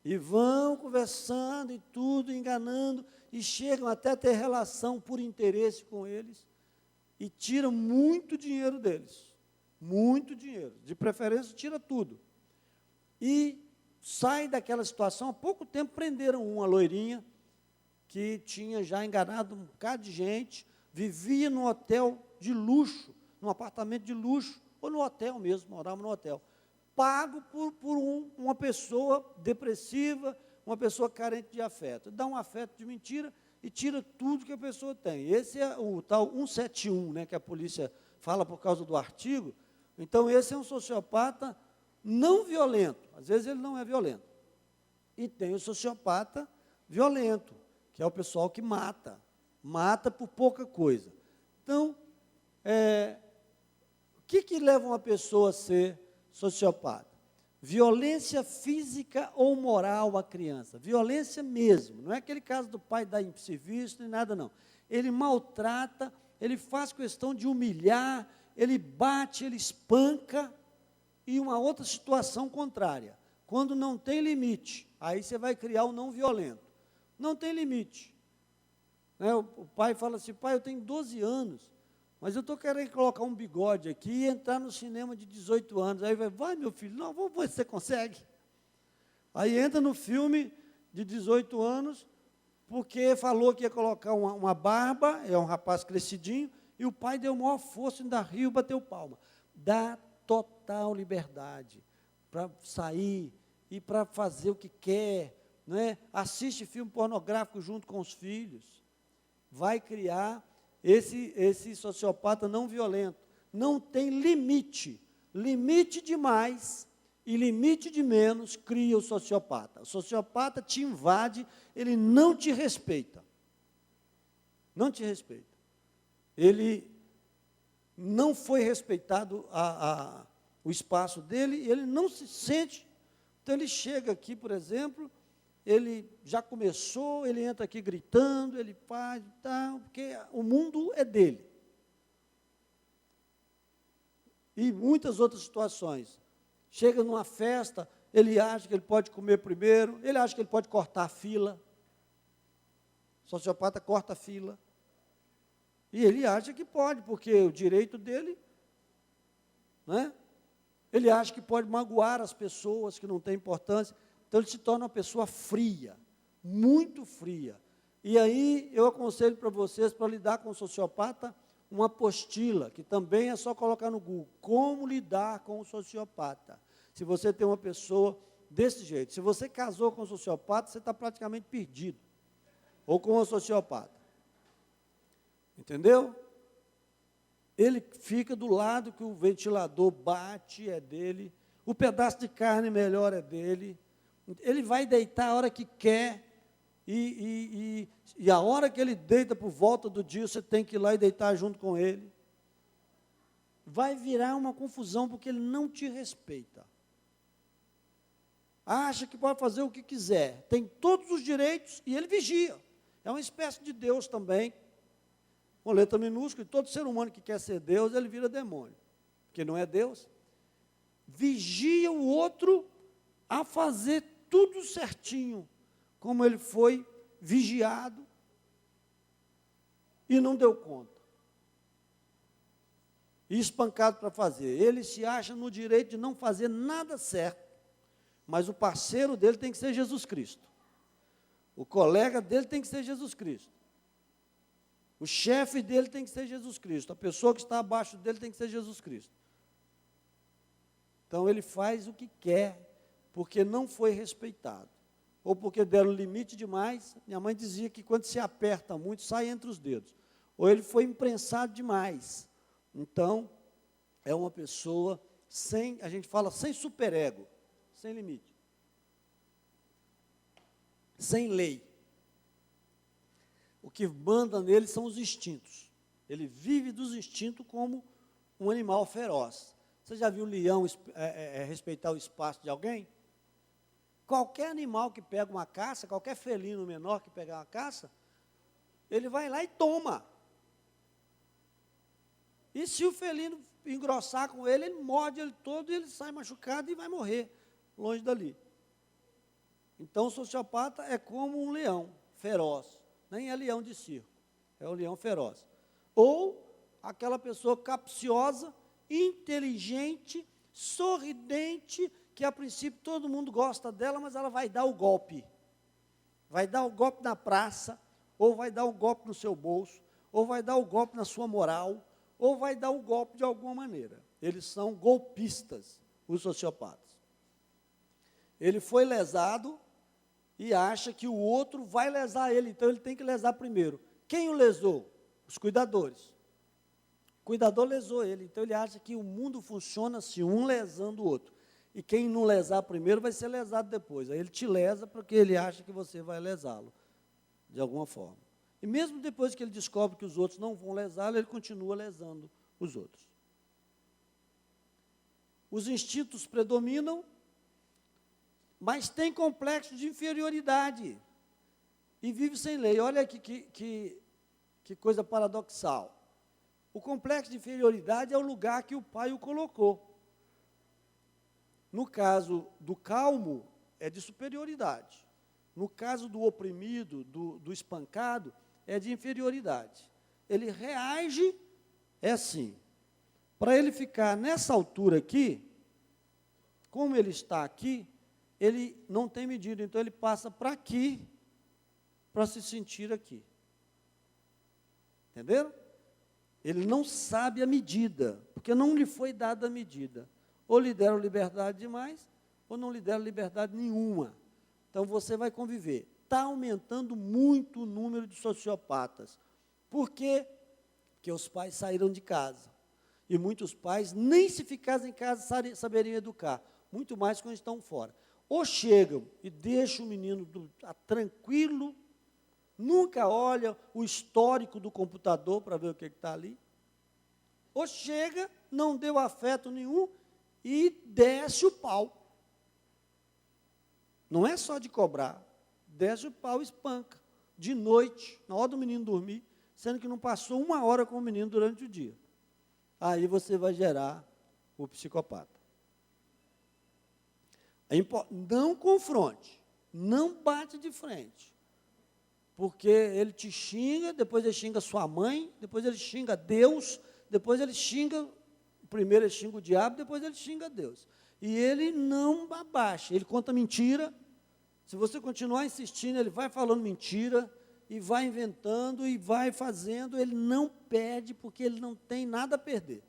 e vão conversando e tudo, enganando, e chegam até a ter relação por interesse com eles e tiram muito dinheiro deles, muito dinheiro, de preferência tira tudo. E sai daquela situação. Há pouco tempo prenderam uma loirinha que tinha já enganado um bocado de gente, vivia num hotel de luxo, num apartamento de luxo, ou no hotel mesmo, morava no hotel, pago por uma pessoa depressiva, uma pessoa carente de afeto. Dá um afeto de mentira e tira tudo que a pessoa tem. Esse é o tal 171, né, que a polícia fala por causa do artigo. Então, esse é um sociopata não violento. Às vezes ele não é violento. E tem o sociopata violento, que é o pessoal que mata por pouca coisa. Então, o que leva uma pessoa a ser sociopata? Violência física ou moral à criança. Violência mesmo. Não é aquele caso do pai dar em serviço, nem nada, não. Ele maltrata, ele faz questão de humilhar, ele bate, ele espanca. E uma outra situação contrária. Quando não tem limite, aí você vai criar o não violento. Não tem limite. Né? O pai fala assim, pai, eu tenho 12 anos, mas eu estou querendo colocar um bigode aqui e entrar no cinema de 18 anos. Aí vai, meu filho, não, vamos ver se você consegue. Aí entra no filme de 18 anos, porque falou que ia colocar uma barba, é um rapaz crescidinho, e o pai deu maior força, ainda riu, bateu palma. Dá total liberdade para sair e para fazer o que quer, não é? Assiste filme pornográfico junto com os filhos. Vai criar esse sociopata não violento. Não tem limite. Limite de mais e limite de menos cria o sociopata. O sociopata te invade, ele não te respeita. Não te respeita. Ele não foi respeitado o espaço dele, e ele não se sente. Então, ele chega aqui, por exemplo, ele já começou, ele entra aqui gritando, ele faz, tal, porque o mundo é dele. E muitas outras situações. Chega numa festa, ele acha que ele pode comer primeiro, ele acha que ele pode cortar a fila. O sociopata corta a fila. E ele acha que pode, porque o direito dele, né? Ele acha que pode magoar as pessoas, que não tem importância. Então, ele se torna uma pessoa fria, muito fria. E aí, eu aconselho para vocês, para lidar com o sociopata, uma apostila, que também é só colocar no Google, como lidar com o sociopata. Se você tem uma pessoa desse jeito, se você casou com um sociopata, você está praticamente perdido. Ou com um sociopata. Entendeu? Ele fica do lado que o ventilador bate, é dele. O pedaço de carne melhor é dele. Ele vai deitar a hora que quer. E a hora que ele deita por volta do dia, você tem que ir lá e deitar junto com ele. Vai virar uma confusão, porque ele não te respeita. Acha que pode fazer o que quiser. Tem todos os direitos e ele vigia. É uma espécie de Deus também. Com letra minúscula, e todo ser humano que quer ser Deus, ele vira demônio, porque não é Deus. Vigia o outro a fazer tudo certinho, como ele foi vigiado e não deu conta. E espancado para fazer. Ele se acha no direito de não fazer nada certo, mas o parceiro dele tem que ser Jesus Cristo. O colega dele tem que ser Jesus Cristo. O chefe dele tem que ser Jesus Cristo. A pessoa que está abaixo dele tem que ser Jesus Cristo. Então, ele faz o que quer, porque não foi respeitado. Ou porque deram limite demais. Minha mãe dizia que quando se aperta muito, sai entre os dedos. Ou ele foi imprensado demais. Então, é uma pessoa sem, a gente fala, sem superego, sem limite. Sem lei. O que manda nele são os instintos. Ele vive dos instintos como um animal feroz. Você já viu um leão respeitar o espaço de alguém? Qualquer animal que pega uma caça, qualquer felino menor que pegar uma caça, ele vai lá e toma. E se o felino engrossar com ele, ele morde ele todo e ele sai machucado e vai morrer longe dali. Então, o sociopata é como um leão feroz. Nem é leão de circo, é o leão feroz. Ou aquela pessoa capciosa, inteligente, sorridente, que a princípio todo mundo gosta dela, mas ela vai dar o golpe. Vai dar o golpe na praça, ou vai dar o golpe no seu bolso, ou vai dar o golpe na sua moral, ou vai dar o golpe de alguma maneira. Eles são golpistas, os sociopatas. Ele foi lesado e acha que o outro vai lesar ele, então ele tem que lesar primeiro. Quem o lesou? Os cuidadores. O cuidador lesou ele, então ele acha que o mundo funciona se um lesando o outro. E quem não lesar primeiro vai ser lesado depois. Aí ele te lesa porque ele acha que você vai lesá-lo, de alguma forma. E mesmo depois que ele descobre que os outros não vão lesá-lo, ele continua lesando os outros. Os instintos predominam, mas tem complexo de inferioridade. E vive sem lei. Olha que coisa paradoxal. O complexo de inferioridade é o lugar que o pai o colocou. No caso do calmo, é de superioridade. No caso do oprimido, do espancado, é de inferioridade. Ele reage, é assim. Para ele ficar nessa altura aqui, como ele está aqui, ele não tem medida, então ele passa para aqui, para se sentir aqui. Entenderam? Ele não sabe a medida, porque não lhe foi dada a medida. Ou lhe deram liberdade demais, ou não lhe deram liberdade nenhuma. Então você vai conviver. Está aumentando muito o número de sociopatas. Por quê? Porque os pais saíram de casa. E muitos pais, nem se ficassem em casa, saberiam educar. Muito mais quando estão fora. Ou chegam e deixam o menino tranquilo, nunca olha o histórico do computador para ver o que está ali. Ou chega, não deu afeto nenhum e desce o pau. Não é só de cobrar, desce o pau e espanca. De noite, na hora do menino dormir, sendo que não passou 1 hora com o menino durante o dia. Aí você vai gerar o psicopata. Não confronte, não bate de frente. Porque ele te xinga, depois ele xinga sua mãe, depois ele xinga Deus, depois ele xinga, primeiro ele xinga o diabo, depois ele xinga Deus. E ele não abaixa, ele conta mentira. Se você continuar insistindo, ele vai falando mentira, e vai inventando, e vai fazendo, ele não perde, porque ele não tem nada a perder.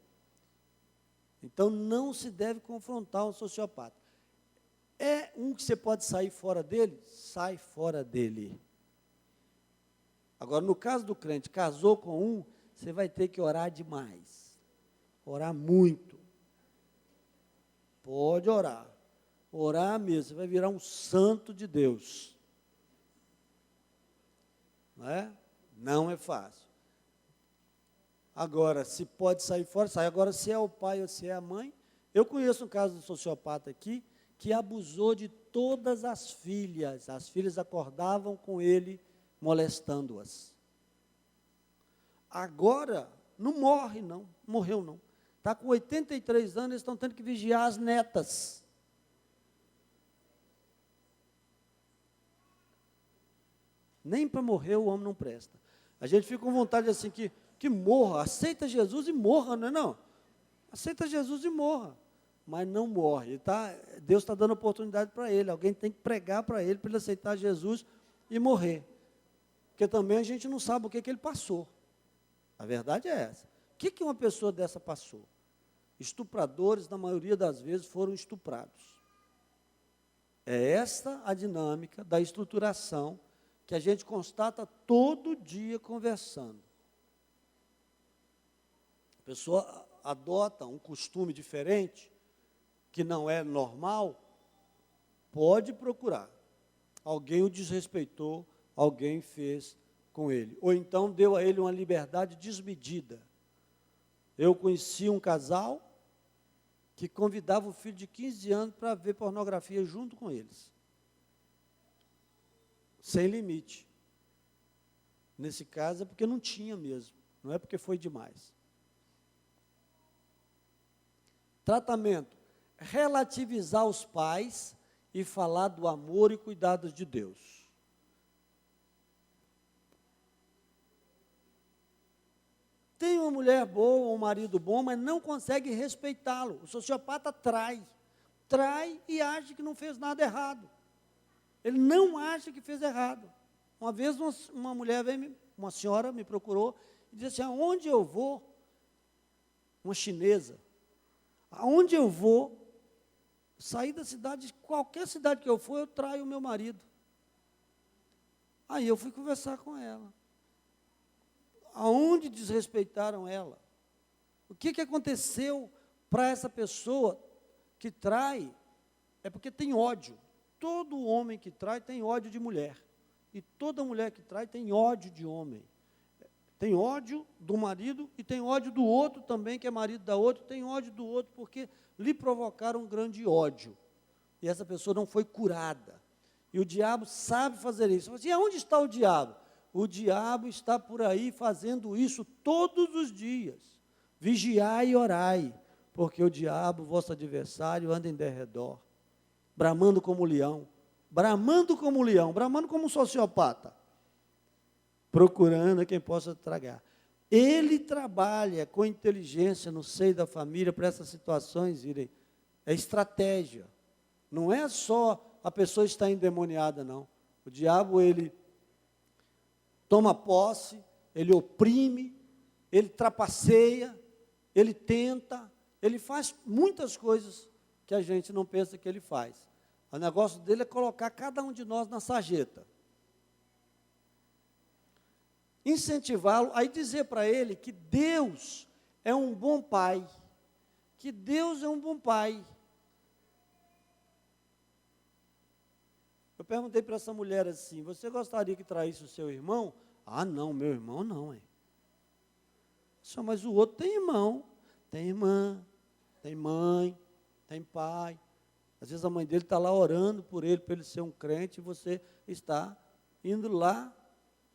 Então, não se deve confrontar um sociopata. É um que você pode sair fora dele? Sai fora dele. Agora, no caso do crente, casou com um, você vai ter que orar demais. Orar muito. Pode orar. Orar mesmo, você vai virar um santo de Deus. Não é? Não é fácil. Agora, se pode sair fora, sai. Agora, se é o pai ou se é a mãe, eu conheço um caso de sociopata aqui, que abusou de todas as filhas acordavam com ele, molestando-as. Agora, não morre não, morreu não. Está com 83 anos, eles estão tendo que vigiar as netas. Nem para morrer o homem não presta. A gente fica com vontade assim, que morra, aceita Jesus e morra, não é não? Aceita Jesus e morra. Mas não morre, tá? Deus está dando oportunidade para ele, alguém tem que pregar para ele aceitar Jesus e morrer, porque também a gente não sabe o que ele passou, a verdade é essa. O que uma pessoa dessa passou? Estupradores, na maioria das vezes, foram estuprados. É esta a dinâmica da estruturação que a gente constata todo dia conversando. A pessoa adota um costume diferente, que não é normal, pode procurar. Alguém o desrespeitou, alguém fez com ele. Ou então deu a ele uma liberdade desmedida. Eu conheci um casal que convidava o filho de 15 anos para ver pornografia junto com eles. Sem limite. Nesse caso é porque não tinha mesmo, não é porque foi demais. Tratamento. Relativizar os pais e falar do amor e cuidados de Deus. Tem uma mulher boa, um marido bom, mas não consegue respeitá-lo. O sociopata trai. trai e acha que não fez nada errado. Ele não acha que fez errado. Uma vez uma mulher veio, uma senhora me procurou e disse assim: aonde eu vou, uma chinesa, aonde eu vou, sair da cidade, qualquer cidade que eu for, eu traio o meu marido. Aí eu fui conversar com ela. Aonde desrespeitaram ela? O que aconteceu para essa pessoa que trai? É porque tem ódio. Todo homem que trai tem ódio de mulher. E toda mulher que trai tem ódio de homem. Tem ódio do marido e tem ódio do outro também, que é marido da outra, tem ódio do outro porque lhe provocaram um grande ódio. E essa pessoa não foi curada. E o diabo sabe fazer isso. E aonde está o diabo? O diabo está por aí fazendo isso todos os dias. Vigiai e orai, porque o diabo, vosso adversário, anda em derredor, bramando como leão, bramando como um sociopata, procurando a quem possa tragar. Ele trabalha com inteligência no seio da família para essas situações irem. É estratégia. Não é só a pessoa estar endemoniada, não. O diabo, ele toma posse, ele oprime, ele trapaceia, ele tenta, ele faz muitas coisas que a gente não pensa que ele faz. O negócio dele é colocar cada um de nós na sarjeta. Incentivá-lo, aí dizer para ele que Deus é um bom pai, que Deus é um bom pai. Eu perguntei para essa mulher assim: você gostaria que traísse o seu irmão? Ah, não, meu irmão não, hein? Só, mas o outro tem irmão, tem irmã, tem mãe, tem pai. Às vezes a mãe dele está lá orando por ele, para ele ser um crente, e você está indo lá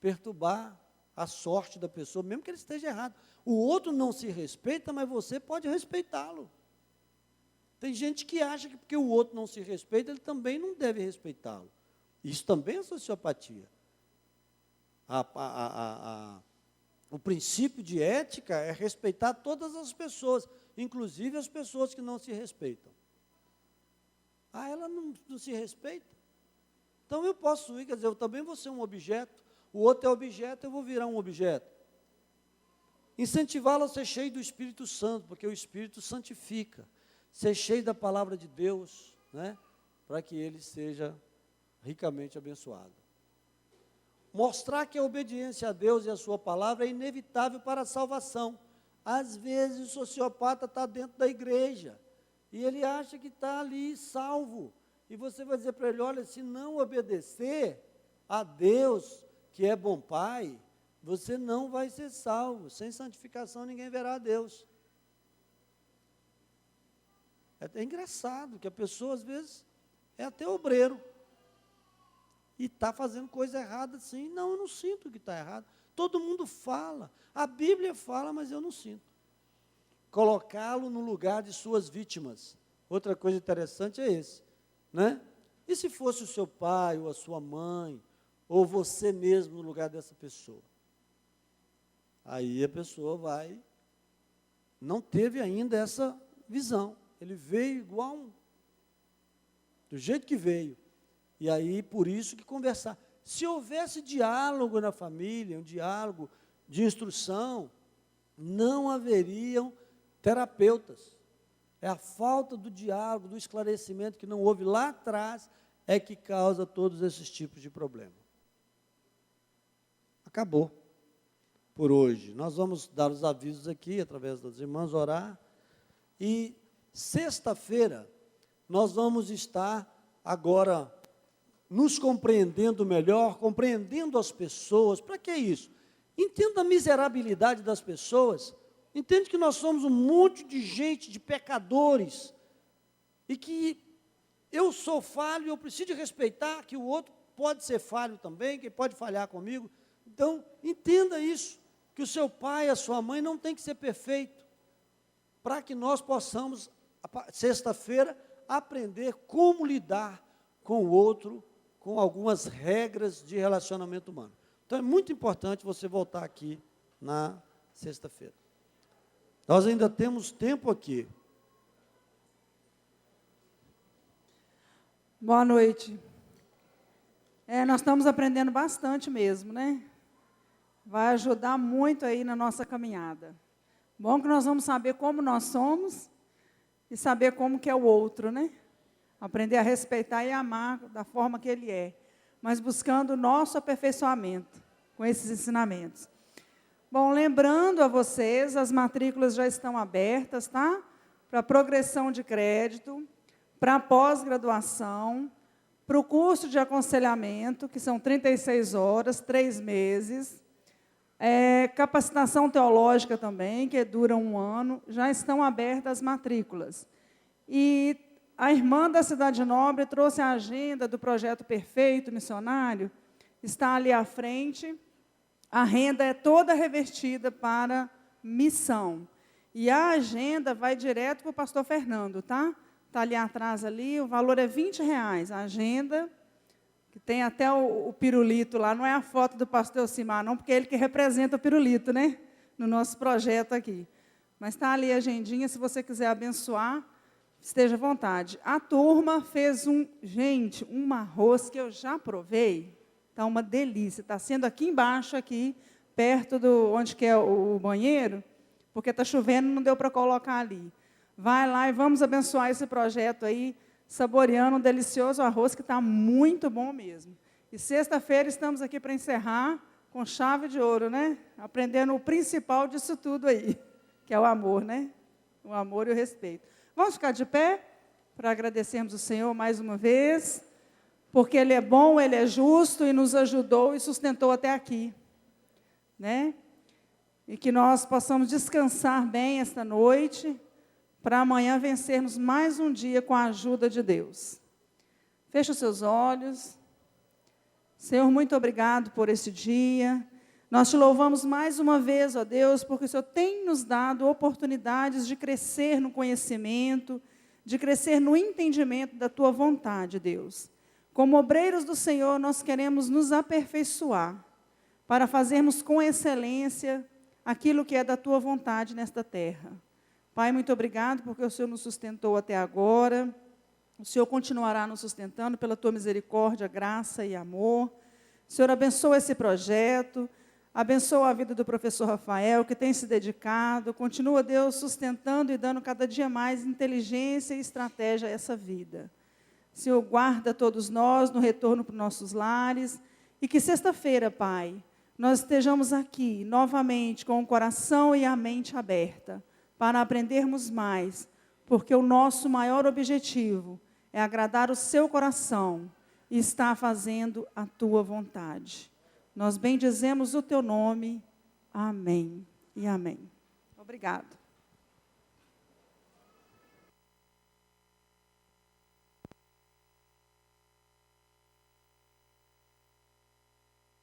perturbar a sorte da pessoa, mesmo que ele esteja errado. O outro não se respeita, mas você pode respeitá-lo. Tem gente que acha que porque o outro não se respeita, ele também não deve respeitá-lo. Isso também é sociopatia. O princípio de ética é respeitar todas as pessoas, inclusive as pessoas que não se respeitam. Ah, ela não se respeita? Então eu posso ir, quer dizer, eu também vou ser um objeto, o outro é objeto, eu vou virar um objeto. Incentivá-lo a ser cheio do Espírito Santo, porque o Espírito santifica. Ser cheio da palavra de Deus, né, para que ele seja ricamente abençoado. Mostrar que a obediência a Deus e a sua palavra é inevitável para a salvação. Às vezes o sociopata está dentro da igreja e ele acha que está ali salvo. E você vai dizer para ele: olha, se não obedecer a Deus, que é bom pai, você não vai ser salvo. Sem santificação ninguém verá a Deus. É engraçado que a pessoa, às vezes, é até obreiro. E está fazendo coisa errada assim. Não, eu não sinto que está errado. Todo mundo fala. A Bíblia fala, mas eu não sinto. Colocá-lo no lugar de suas vítimas. Outra coisa interessante é esse, né? E se fosse o seu pai, ou a sua mãe, ou você mesmo no lugar dessa pessoa? Aí a pessoa não teve ainda essa visão. Ele veio igual do jeito que veio. E aí, por isso que conversar. Se houvesse diálogo na família, um diálogo de instrução, não haveriam terapeutas. É a falta do diálogo, do esclarecimento que não houve lá atrás, é que causa todos esses tipos de problema. Acabou por hoje. Nós vamos dar os avisos aqui, através das irmãs, orar. E sexta-feira, nós vamos estar agora nos compreendendo melhor, compreendendo as pessoas. Para que isso? Entenda a miserabilidade das pessoas. Entende que nós somos um monte de gente, de pecadores, e que eu sou falho, eu preciso respeitar que o outro pode ser falho também, que pode falhar comigo. Então, entenda isso, que o seu pai, a sua mãe não tem que ser perfeito, para que nós possamos, sexta-feira, aprender como lidar com o outro, com algumas regras de relacionamento humano. Então, é muito importante você voltar aqui na sexta-feira. Nós ainda temos tempo aqui. Boa noite. Nós estamos aprendendo bastante mesmo, né? Vai ajudar muito aí na nossa caminhada. Bom que nós vamos saber como nós somos e saber como que é o outro, né? Aprender a respeitar e amar da forma que ele é, mas buscando o nosso aperfeiçoamento com esses ensinamentos. Bom, lembrando a vocês, as matrículas já estão abertas, tá? Para progressão de crédito, para pós-graduação, para o curso de aconselhamento, que são 36 horas, 3 meses, capacitação teológica também, que dura 1 ano, já estão abertas as matrículas. E a irmã da Cidade Nobre trouxe a agenda do Projeto Perfeito Missionário, está ali à frente. A renda é toda revertida para missão. E a agenda vai direto para o pastor Fernando, tá? Está ali atrás, ali, o valor é R$20. A agenda, que tem até o pirulito lá, não é a foto do pastor Elcimar, não, porque é ele que representa o pirulito, né? No nosso projeto aqui. Mas está ali a agendinha, se você quiser abençoar, esteja à vontade. A turma fez um arroz que eu já provei, está uma delícia. Está sendo aqui embaixo, aqui, perto do onde que é o banheiro, porque está chovendo, não deu para colocar ali. Vai lá e vamos abençoar esse projeto aí, saboreando um delicioso arroz que está muito bom mesmo. E sexta-feira estamos aqui para encerrar com chave de ouro, né? Aprendendo o principal disso tudo aí, que é o amor, né? O amor e o respeito. Vamos ficar de pé para agradecermos o Senhor mais uma vez, porque Ele é bom, Ele é justo e nos ajudou e sustentou até aqui, né? E que nós possamos descansar bem esta noite, para amanhã vencermos mais um dia com a ajuda de Deus. Feche os seus olhos. Senhor, muito obrigado por esse dia. Nós te louvamos mais uma vez, ó Deus, porque o Senhor tem nos dado oportunidades de crescer no conhecimento, de crescer no entendimento da Tua vontade, Deus. Como obreiros do Senhor, nós queremos nos aperfeiçoar, para fazermos com excelência aquilo que é da Tua vontade nesta terra. Pai, muito obrigado, porque o Senhor nos sustentou até agora. O Senhor continuará nos sustentando pela Tua misericórdia, graça e amor. O Senhor abençoa esse projeto, abençoa a vida do professor Rafael, que tem se dedicado. Continua, Deus, sustentando e dando cada dia mais inteligência e estratégia a essa vida. Senhor, guarda todos nós no retorno para os nossos lares. E que sexta-feira, Pai, nós estejamos aqui novamente com o coração e a mente aberta, para aprendermos mais, porque o nosso maior objetivo é agradar o seu coração e estar fazendo a tua vontade. Nós bendizemos o teu nome. Amém e amém. Obrigado.